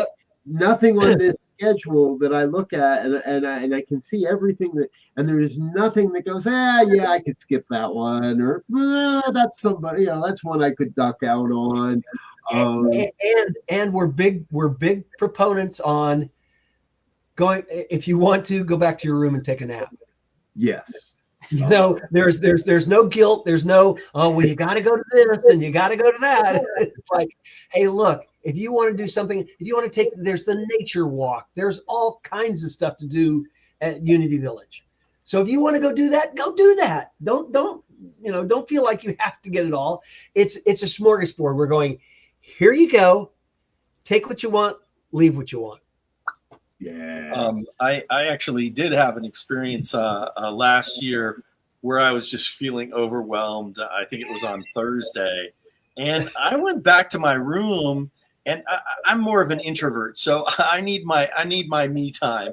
nothing on this schedule that I look at and I can see everything and there is nothing that goes, yeah, I could skip that one, or that's somebody, that's one I could duck out on. And we're big proponents on going, if you want to go back to your room and take a nap. Yes. There's no guilt. There's no, you got to go to this and you got to go to that. It's like, hey, look, if you want to do something, if you want to there's the nature walk. There's all kinds of stuff to do at Unity Village. So if you want to go do that, go do that. Don't feel like you have to get it all. It's a smorgasbord. We're going, here you go. Take what you want, leave what you want. Yeah. I actually did have an experience last year where I was just feeling overwhelmed. I think it was on Thursday. And I went back to my room, and I'm more of an introvert, so I need my me time.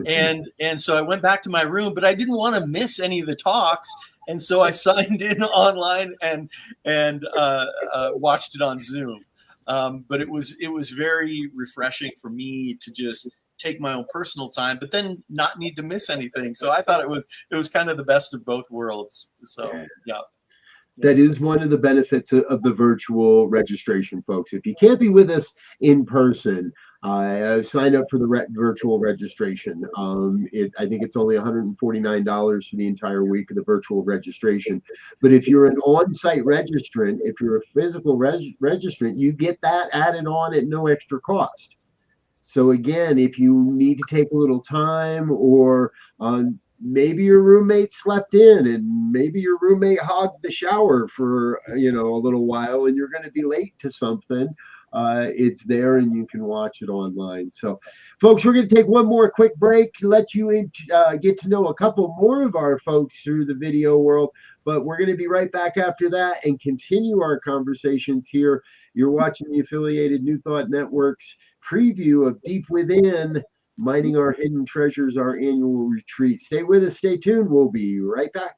And so I went back to my room, but I didn't want to miss any of the talks. And so I signed in online and watched it on Zoom. But it was very refreshing for me to just take my own personal time, but then not need to miss anything. So I thought it was kind of the best of both worlds. So yeah. That is one of the benefits of the virtual registration, folks. If you can't be with us in person, sign up for the virtual registration. I think it's only $149 for the entire week of the virtual registration. But if you're an on-site registrant, if you're a physical registrant, you get that added on at no extra cost. So again, if you need to take a little time, or maybe your roommate slept in and maybe your roommate hogged the shower for a little while and you're going to be late to something, it's there and you can watch it online. So folks, we're going to take one more quick break, let you get to know a couple more of our folks through the video world, but we're going to be right back after that and continue our conversations here. You're watching the Affiliated New Thought Network's preview of Deep Within, Mining Our Hidden Treasures, our annual retreat. Stay with us, stay tuned. We'll be right back.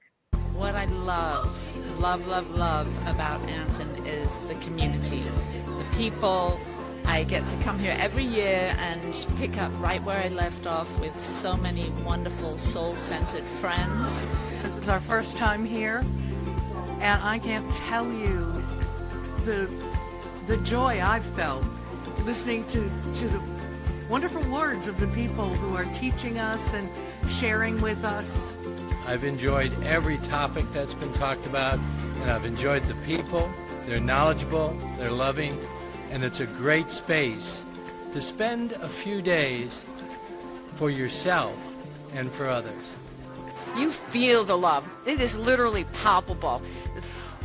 What I love about ANTN is the community, the people. I get to come here every year and pick up right where I left off with so many wonderful soul-centered friends. This is our first time here, and I can't tell you the joy I've felt listening to the wonderful words of the people who are teaching us and sharing with us. I've enjoyed every topic that's been talked about, and I've enjoyed the people. They're knowledgeable, they're loving, and it's a great space to spend a few days for yourself and for others. You feel the love. It is literally palpable.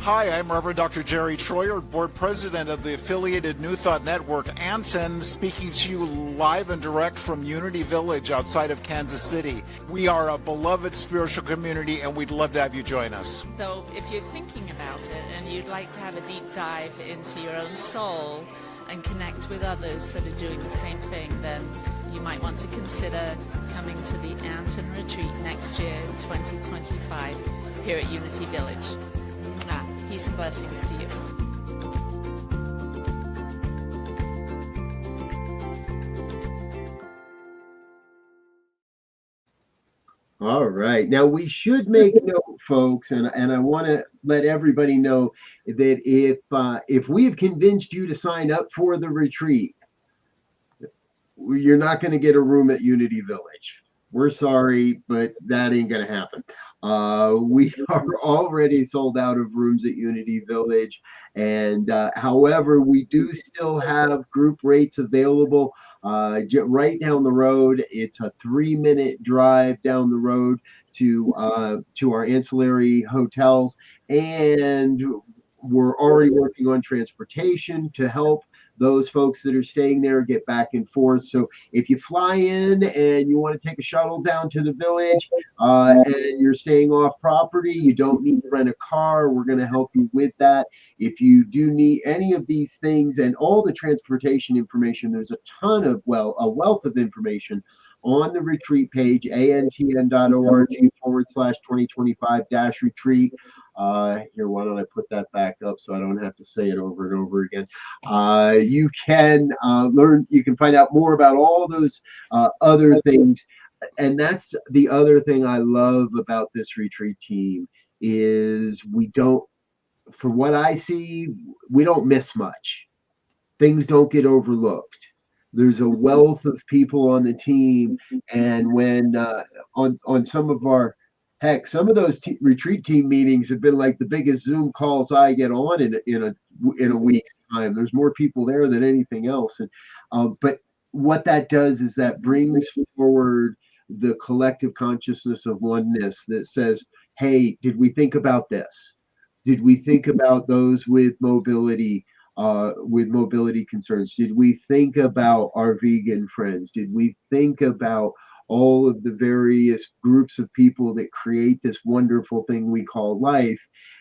Hi, I'm Reverend Dr. Jerry Troyer, Board President of the affiliated New Thought Network, ANTN, speaking to you live and direct from Unity Village outside of Kansas City. We are a beloved spiritual community, and we'd love to have you join us. So if you're thinking about it and you'd like to have a deep dive into your own soul and connect with others that are doing the same thing, then you might want to consider coming to the ANTN retreat next year, 2025, here at Unity Village. Peace and blessings to you. All right. Now we should make note, folks, and I want to let everybody know that if we have convinced you to sign up for the retreat, you're not going to get a room at Unity Village. We're sorry, but that ain't going to happen. We are already sold out of rooms at Unity Village. And however, we do still have group rates available right down the road. It's a 3-minute drive down the road to our ancillary hotels. And we're already working on transportation to help those folks that are staying there get back and forth. So if you fly in and you want to take a shuttle down to the village and you're staying off property, you don't need to rent a car. We're going to help you with that. If you do need any of these things and all the transportation information, there's a ton of, a wealth of information on the retreat page, antn.org/2025-retreat. Here, why don't I put that back up so I don't have to say it over and over again. You can you can find out more about all those other things. And that's the other thing I love about this retreat team is for what I see, we don't miss much. Things don't get overlooked. There's a wealth of people on the team. And when on some of our some of those retreat team meetings have been like the biggest Zoom calls I get on in a week's time. There's more people there than anything else. And but what that does is that brings forward the collective consciousness of oneness that says, hey, did we think about this? Did we think about those with mobility concerns? Did we think about our vegan friends? Did we think about all of the various groups of people that create this wonderful thing we call life,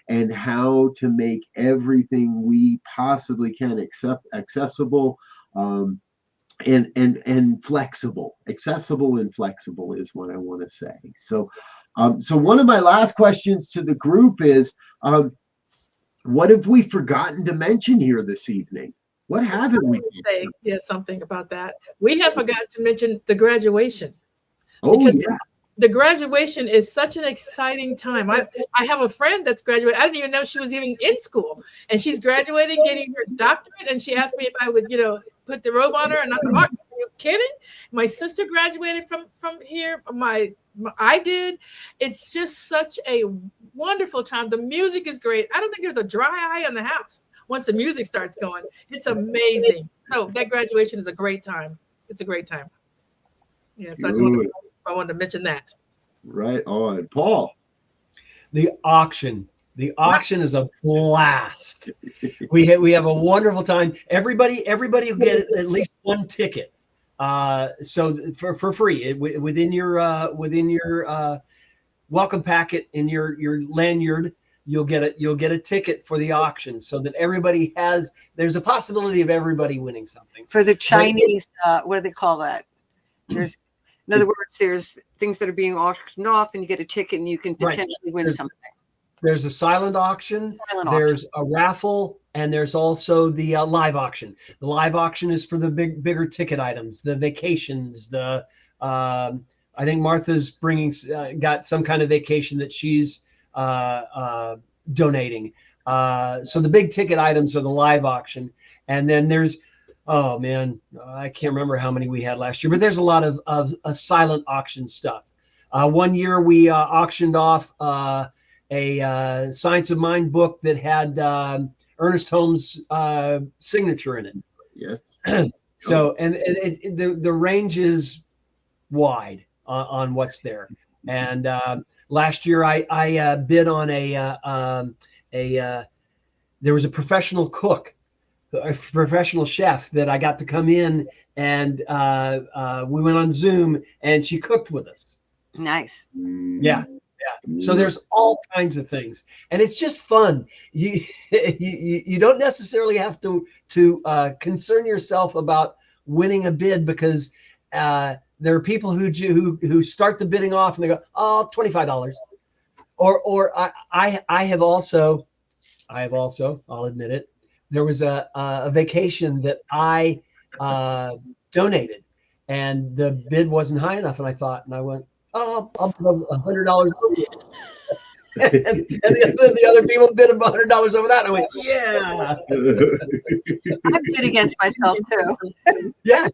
and how to make everything we possibly can accessible and flexible. Accessible and flexible is what I want to say. So one of my last questions to the group is, what have we forgotten to mention here this evening? What haven't we? Say something about that. We have forgotten to mention the graduation. Oh, yeah. The graduation is such an exciting time. I have a friend that's graduated. I didn't even know she was even in school, and she's graduating, getting her doctorate. And she asked me if I would, put the robe on her. And I'm like, are you kidding? My sister graduated from here. I did. It's just such a wonderful time. The music is great. I don't think there's a dry eye in the house once the music starts going. It's amazing. So that graduation is a great time. It's a great time. Yeah, so I wanted to mention that. Right on. Paul. The auction. The auction is a blast. We have a wonderful time. Everybody will get at least one ticket. So for free within your welcome packet in your lanyard, you'll get a ticket for the auction, so that there's a possibility of everybody winning something. For the Chinese, what do they call that? In other words, there's things that are being auctioned off, and you get a ticket, and you can potentially win something. There's a silent auction. There's a raffle, and there's also the live auction. The live auction is for the bigger ticket items, the vacations. I think Martha's got some kind of vacation that she's donating. So the big ticket items are the live auction, and then there's, oh man, I can't remember how many we had last year, but there's a lot of silent auction stuff. One year we auctioned off a Science of Mind book that had Ernest Holmes' signature in it. Yes. So, and the range is wide on what's there. And last year I bid on a there was a professional cook, a professional chef that I got to come in, and we went on Zoom, and she cooked with us. Nice. Yeah. So there's all kinds of things, and it's just fun. You you don't necessarily have to concern yourself about winning a bid, because there are people who start the bidding off and they go, oh, $25, or I have also I'll admit it, there was a vacation that I donated, and the bid wasn't high enough, and I went, oh, I'll put $100 over it. and the other people bid $100 over that. And I went, yeah. I bid against myself too. Yeah.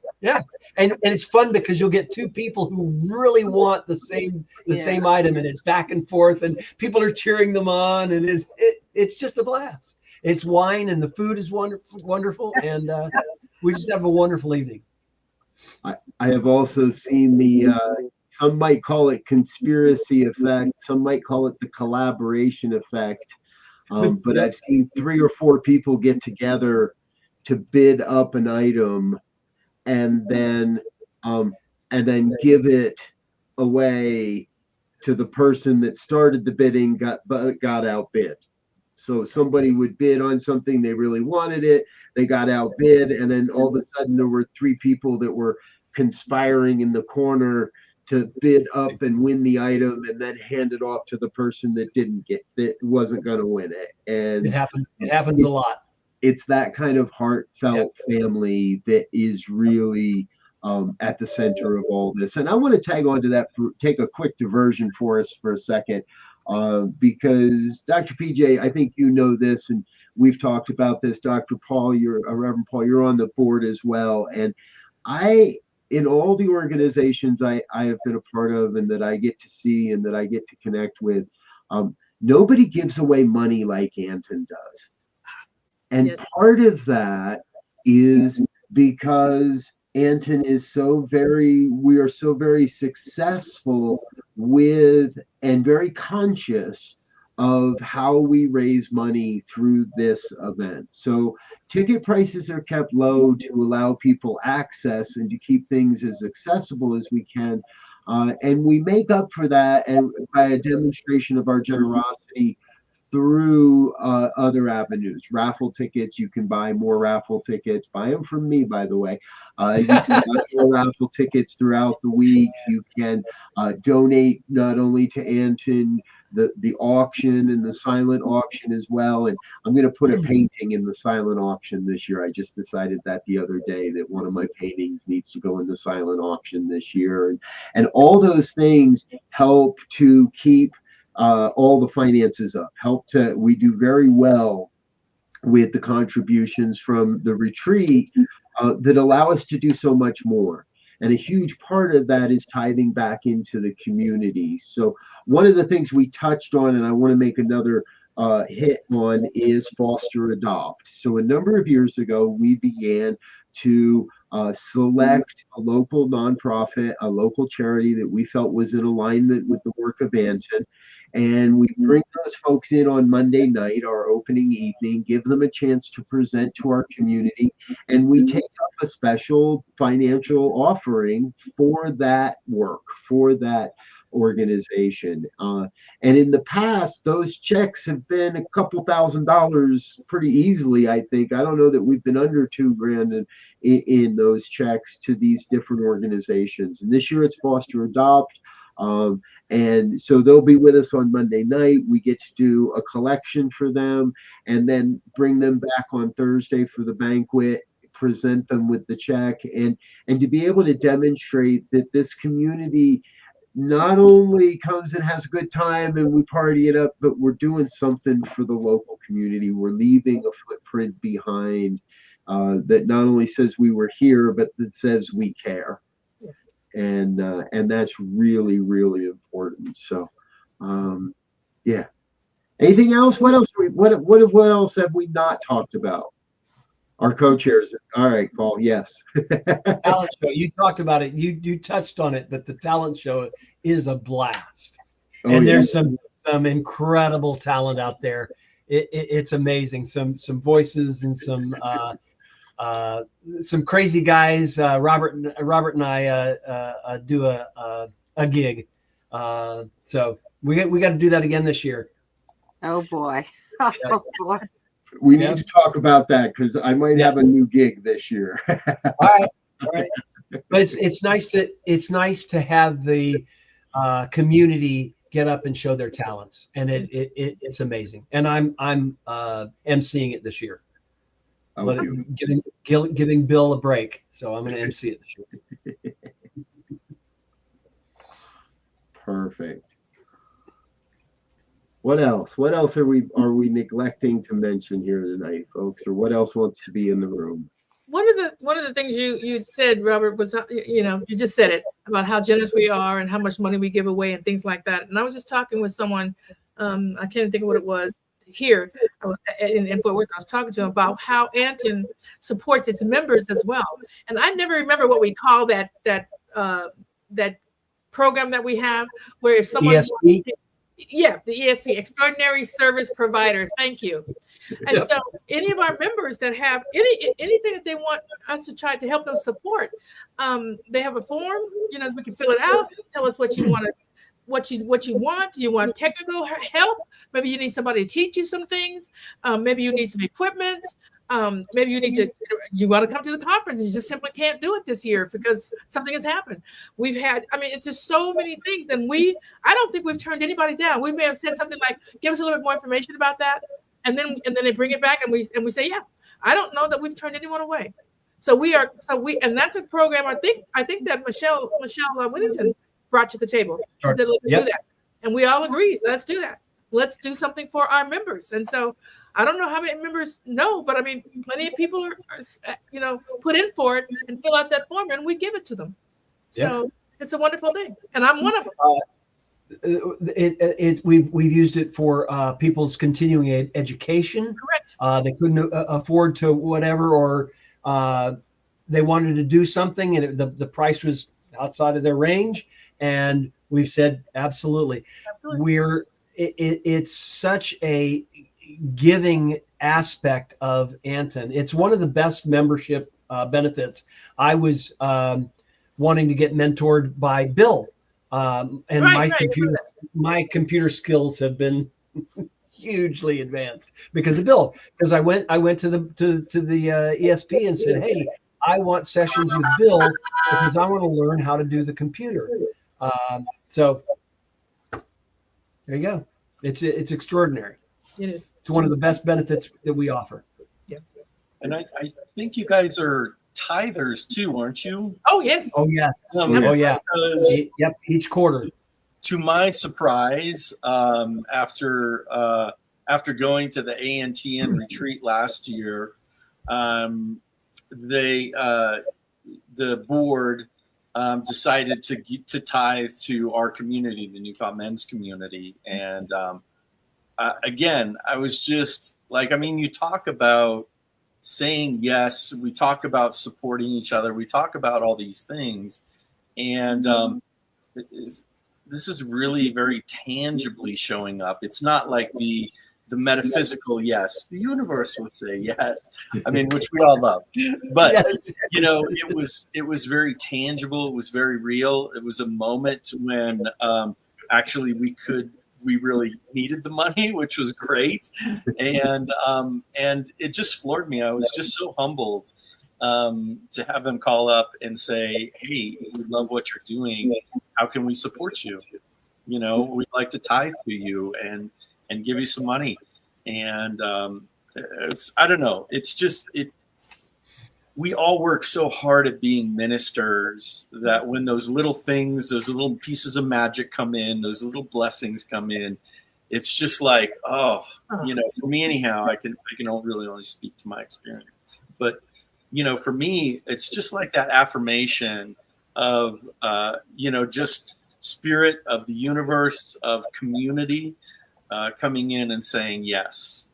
And it's fun because you'll get two people who really want the same item, and it's back and forth, and people are cheering them on, and it's just a blast. It's wine, and the food is wonderful, and we just have a wonderful evening. I have also seen the some might call it conspiracy effect, some might call it the collaboration effect, but I've seen 3 or 4 people get together to bid up an item, and then give it away to the person that started the bidding, got outbid. So somebody would bid on something, they really wanted it, they got outbid, and then all of a sudden there were 3 people that were conspiring in the corner to bid up and win the item, and then hand it off to the person that wasn't going to win it. And it happens a lot. It's that kind of heartfelt family that is really at the center of all this. And I want to tag on to that, take a quick diversion for us for a second, because Dr. PJ, I think you know this, and we've talked about this. Dr. Paul, Reverend Paul, you're on the board as well. And in all the organizations I have been a part of, and that I get to see and that I get to connect with, nobody gives away money like ANTN does. And part of that is because ANTN is we are so very successful with and very conscious of how we raise money through this event. So ticket prices are kept low to allow people access and to keep things as accessible as we can. And we make up for that by a demonstration of our generosity through other avenues. Raffle tickets, you can buy more raffle tickets. Buy them from me, by the way. You can buy more raffle tickets throughout the week. You can donate not only to ANTN, the auction and the silent auction as well. And I'm going to put a painting in the silent auction this year. I just decided that the other day, that one of my paintings needs to go in the silent auction this year. And all those things help to keep all the finances up. We do very well with the contributions from the retreat that allow us to do so much more. And a huge part of that is tithing back into the community. So one of the things we touched on, and I want to make another hit on, is foster adopt. So a number of years ago, we began to select a local nonprofit, a local charity that we felt was in alignment with the work of ANTN. And we bring those folks in on Monday night, our opening evening, give them a chance to present to our community, and we take up a special financial offering for that work, for that organization. And in the past, those checks have been a couple $1,000s pretty easily, I think. I don't know that we've been under $2,000 in those checks to these different organizations. And this year it's Foster Adopt. And so they'll be with us on Monday night. We get to do a collection for them and then bring them back on Thursday for the banquet, present them with the check, and to be able to demonstrate that this community not only comes and has a good time and we party it up, but we're doing something for the local community. We're leaving a footprint behind that not only says we were here, but that says we care. And that's really, really important. So, yeah. Anything else? What else? What else have we not talked about? Our co-chairs. All right, Paul. Yes. Talent show. You talked about it. You touched on it, but the talent show is a blast. And there's some incredible talent out there. it's amazing. Some voices and some crazy guys. Robert and I do a gig. So we got to do that again this year. Oh boy. Oh boy. We need to talk about that because I might have a new gig this year. All right. But it's nice to have the community get up and show their talents, and it's amazing. And I'm emceeing it this year. Giving Bill a break, so I'm going to MC it this year. Perfect. What else? What else are we neglecting to mention here tonight, folks? Or what else wants to be in the room? One of the things you said, Robert, was you just said it about how generous we are and how much money we give away and things like that. And I was just talking with someone, I can't think of what it was here in Fort Worth. I was talking to him about how ANTN supports its members as well. And I never remember what we call that program that we have, where if someone ESP? Yeah, the ESP, Extraordinary Service Provider. Thank you. And so any of our members that have anything that they want us to try to help them support, they have a form, we can fill it out, tell us what you want to, what you want. Do you want technical help? Maybe you need somebody to teach you some things. Maybe you need some equipment. Maybe you want to come to the conference and you just simply can't do it this year because something has happened. It's just so many things. And I don't think we've turned anybody down. We may have said something like, give us a little bit more information about that. And then they bring it back and we say, yeah, I don't know that we've turned anyone away. And that's a program I think that Michelle Whittington brought to the table. Said, let's do that. And we all agreed, let's do that. Let's do something for our members. And so I don't know how many members know, but plenty of people are put in for it and fill out that form and we give it to them. Yeah. So it's a wonderful thing. And I'm one of them. We've used it for people's continuing education. Correct. They couldn't afford to whatever, or they wanted to do something and the price was outside of their range. And we've said, absolutely. It's such a giving aspect of ANTN. It's one of the best membership benefits. I was wanting to get mentored by Bill. My computer skills have been hugely advanced because of Bill. Because I went to the ESP and said, hey, I want sessions with Bill because I want to learn how to do the computer. So there you go. It's extraordinary. It is. It's one of the best benefits that we offer. Yeah. And I think you guys are tithers too, aren't you? Oh yes. Oh yes. Oh yeah. Yep. Each quarter. To my surprise, after going to the ANTN retreat last year, the board decided to tithe to our community, the New Thought Men's community, and again, I was just like, you talk about saying yes, we talk about supporting each other, we talk about all these things, and this is really very tangibly showing up. It's not like the metaphysical yes. The universe will say yes, which we all love, but yes. It was very tangible. It was very real. It was a moment when actually we really needed the money, which was great. And it just floored me. I was just so humbled to have them call up and say, hey, we love what you're doing. How can we support you? We'd like to tithe to you and give you some money. And I don't know. It's just, we all work so hard at being ministers that when those little things, those little pieces of magic come in, those little blessings come in, it's just like, for me anyhow, I can really only speak to my experience. But, for me, it's just like that affirmation of, just spirit of the universe, of community coming in and saying, yes,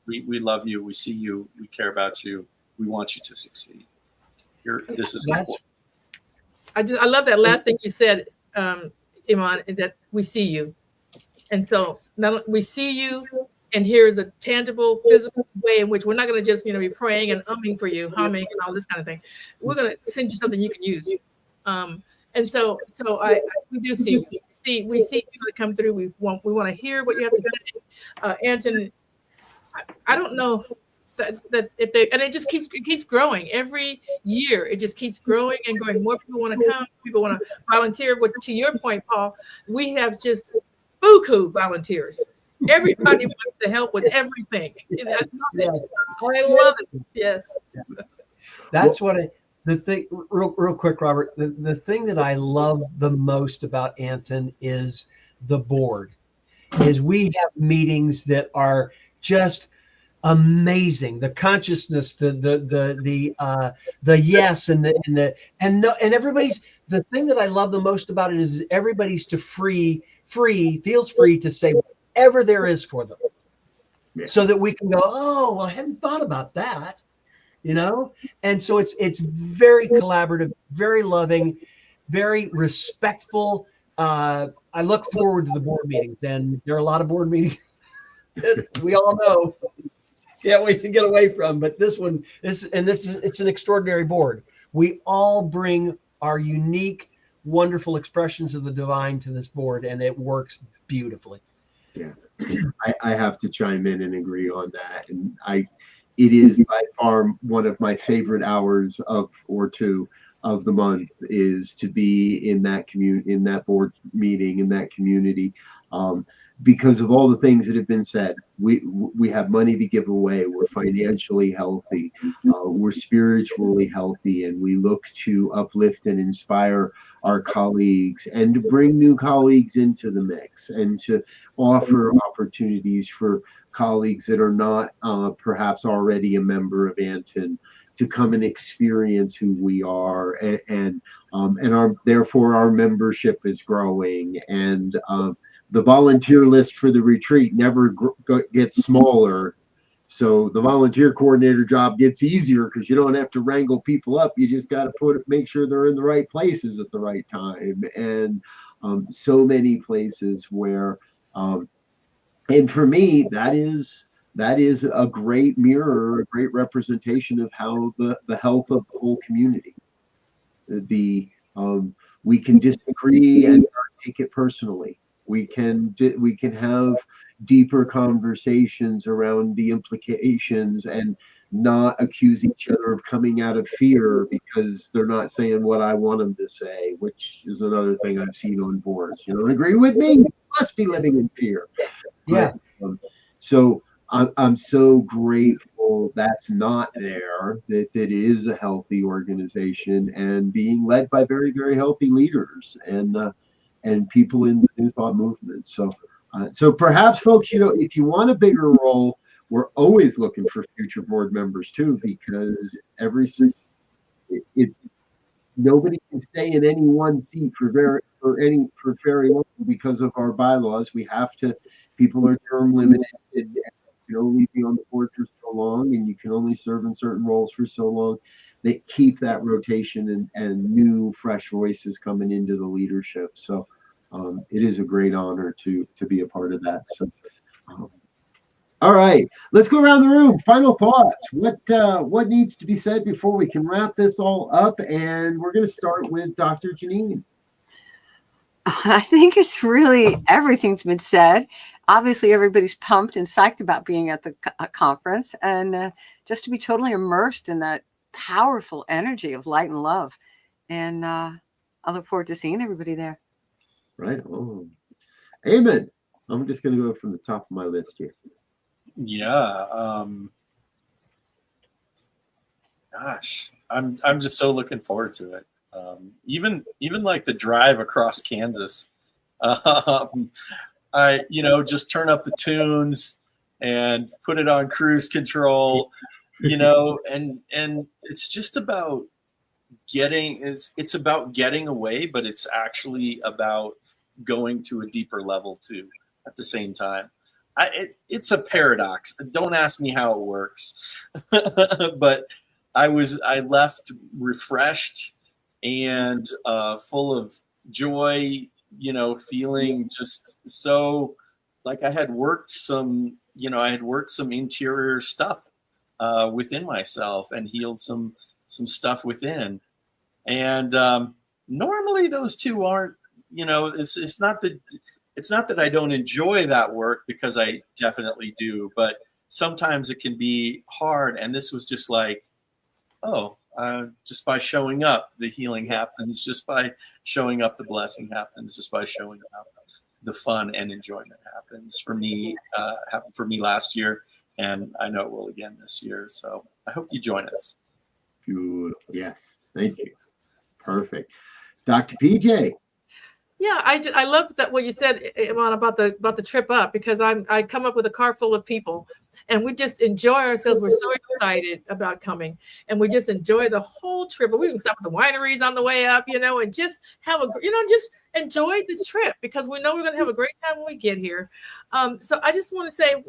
we love you. We see you. We care about you. We want you to succeed. This is important. I love that last thing you said, Iman, that we see you. And so now we see you and here's a tangible, physical way in which we're not going to just, be praying and umming for you, humming and all this kind of thing. We're going to send you something you can use. And so we do see we see people that come through. We want to hear what you have to say. Anton, I don't know that if they, and it keeps growing every year. It just keeps growing and growing. More people want to come. People want to volunteer. But to your point, Paul, we have just buku volunteers. Everybody wants to help with everything. I love it. Yes. That's what the thing, real quick, Robert, the thing that I love the most about Anton is the board. Is we have meetings that are just amazing. The consciousness, the yes, and everybody's, the thing that I love the most about it is everybody's feels free to say whatever there is for them. Yeah. So that we can go, oh, well, I hadn't thought about that. And so it's very collaborative, very loving, very respectful. I look forward to the board meetings, and there are a lot of board meetings we all know can't wait to get away from. But this one it's an extraordinary board. We all bring our unique, wonderful expressions of the divine to this board, and it works beautifully. Yeah, I have to chime in and agree on that, and it is by far one of my favorite hours of the month is to be in that in that board meeting, in that community, because of all the things that have been said. We have money to give away. We're financially healthy. We're spiritually healthy, and we look to uplift and inspire our colleagues and to bring new colleagues into the mix and to offer opportunities for colleagues that are not perhaps already a member of Anton to come and experience who we are, and therefore our membership is growing, and the volunteer list for the retreat never gets smaller. So the volunteer coordinator job gets easier because you don't have to wrangle people up. You just got to make sure they're in the right places at the right time, and so many places where, and for me, that is a great mirror, a great representation of how the health of the whole community. We can disagree and not take it personally. We can have deeper conversations around the implications and not accuse each other of coming out of fear because they're not saying what I want them to say, which is another thing I've seen on boards. You don't agree with me? You must be living in fear. Yeah. But, so I'm so grateful that's not there, that is a healthy organization and being led by very, very healthy leaders and people in the New Thought movement. So perhaps, folks, if you want a bigger role, we're always looking for future board members too, because nobody can stay in any one seat for very long because of our bylaws. We have to. People are term limited. And you can only be on the board for so long, and you can only serve in certain roles for so long. They keep that rotation and new, fresh voices coming into the leadership. So it is a great honor to be a part of that. So, all right, let's go around the room. Final thoughts. What needs to be said before we can wrap this all up? And we're going to start with Dr. Janine. I think it's really everything's been said. Obviously, everybody's pumped and psyched about being at the conference, and just to be totally immersed in that powerful energy of light and love. And I look forward to seeing everybody there. Right on. Amen. I'm just going to go from the top of my list here. Yeah. Gosh, I'm just so looking forward to it. Even like the drive across Kansas. I just turn up the tunes and put it on cruise control, and it's just about it's about getting away, but it's actually about going to a deeper level too at the same time. It's a paradox. Don't ask me how it works, but I left refreshed and full of joy, feeling just so like I had worked some I had worked some interior stuff within myself and healed some stuff within. And normally those two aren't, it's not that I don't enjoy that work, because I definitely do, but sometimes it can be hard. And this was just like, just by showing up, the healing happens. Just by showing up, the blessing happens. Just by showing up, the fun and enjoyment happens. For me, happened for me last year, and I know it will again this year. So I hope you join us. Beautiful. Yes. Thank you. Perfect. Dr. PJ. Yeah, I love that what you said, Iman, about the trip up, because I come up with a car full of people, and we just enjoy ourselves. We're so excited about coming, and we just enjoy the whole trip. But we can stop at the wineries on the way up, and just have just enjoy the trip, because we know we're going to have a great time when we get here. So I just want to say,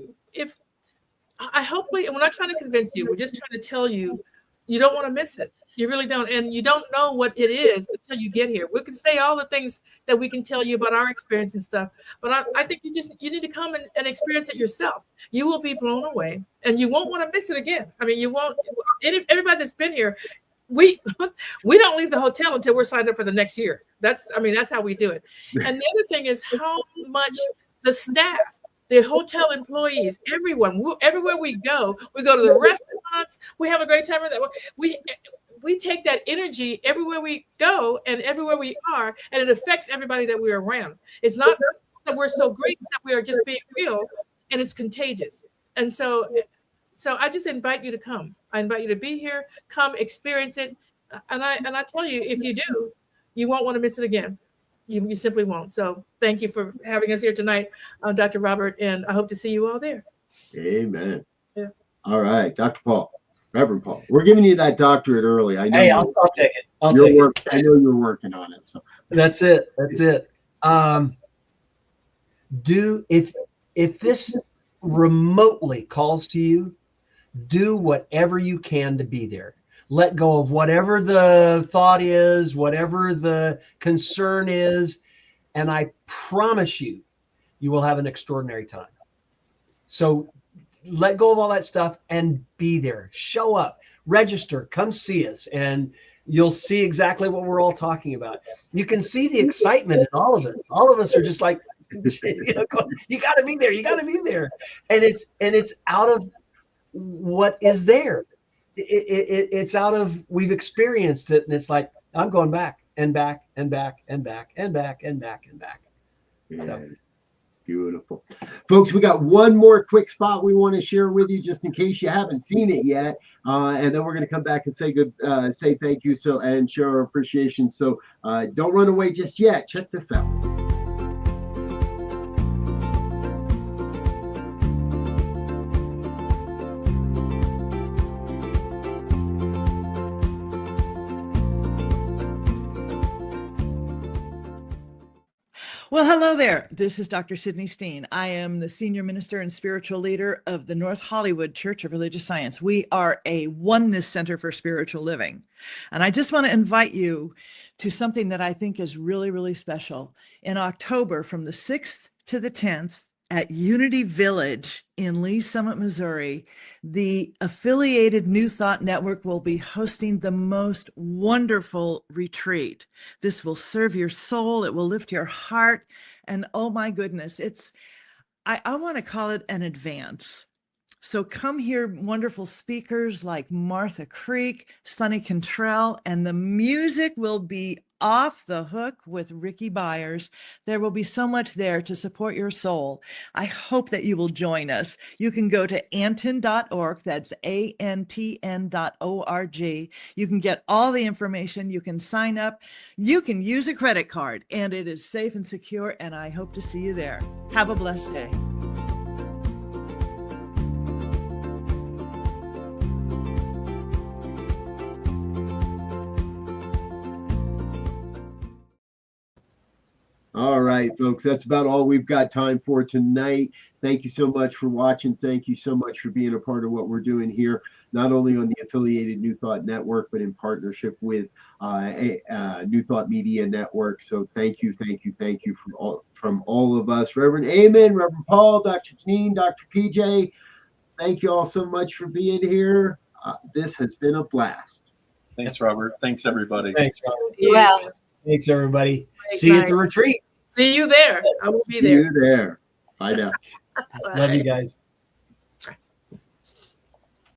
hopefully, and we're not trying to convince you, we're just trying to tell you, you don't want to miss it. You really don't. And you don't know what it is until you get here. We can say all the things that we can tell you about our experience and stuff, but I think you need to come and experience it yourself. You will be blown away, and you won't want to miss it again. I mean, you won't. Everybody that's been here, we don't leave the hotel until we're signed up for the next year. That's how we do it. And the other thing is how much the staff, the hotel employees, everyone, everywhere we go to the restaurants, we have a great time. We take that energy everywhere we go and everywhere we are, and it affects everybody that we're around. It's not that we're so great, it's that we are just being real, and it's contagious. And so I just invite you to come. I invite you to be here, come experience it. And I tell you, if you do, you won't want to miss it again. You simply won't. So thank you for having us here tonight, Dr. Robert, and I hope to see you all there. Amen. Yeah. All right, Dr. Paul, Reverend Paul, we're giving you that doctorate early. I know. Hey, I'll take it. I'll take it. I know you're working on it. So that's it. If this remotely calls to you, do whatever you can to be there. Let go of whatever the thought is, whatever the concern is, and I promise you, you will have an extraordinary time. So let go of all that stuff and be there. Show up, register, come see us, and you'll see exactly what we're all talking about. You can see the excitement in all of us. All of us are just like, you got to be there. You got to be there. And it's out of what is there. It's out of, we've experienced it, and it's like, I'm going back and back and back and back and back and back and back. Yeah. So. Beautiful. Folks, we got one more quick spot we want to share with you, just in case you haven't seen it yet. And then we're going to come back and say thank you and share our appreciation. So don't run away just yet. Check this out. Well, hello there. This is Dr. Sydney Steen. I am the senior minister and spiritual leader of the North Hollywood Church of Religious Science. We are a oneness center for spiritual living. And I just want to invite you to something that I think is really, really special. In October, from the 6th to the 10th, at Unity Village in Lee Summit, Missouri, the affiliated New Thought Network will be hosting the most wonderful retreat. This will serve your soul. It will lift your heart. And oh my goodness, I want to call it an advance. So come hear wonderful speakers like Martha Creek, Sonny Cantrell, and the music will be off the hook with Ricky Byers. There will be so much there to support your soul. I hope that you will join us. You can go to ANTN.org. That's ANTN.org. You can get all the information. You can sign up. You can use a credit card, and it is safe and secure, and I hope to see you there. Have a blessed day. All right, folks, that's about all we've got time for tonight. Thank you so much for watching. Thank you so much for being a part of what we're doing here, not only on the affiliated New Thought Network, but in partnership with New Thought Media Network. So thank you from all of us. Reverend Amen, Reverend Paul, Dr. Janine, Dr. PJ, thank you all so much for being here. This has been a blast. Thanks, Robert. Thanks, everybody. Thanks, Robert. Well, Thanks, everybody. See you at the retreat. See you there. I will be See there. you there. Bye now. Love you guys.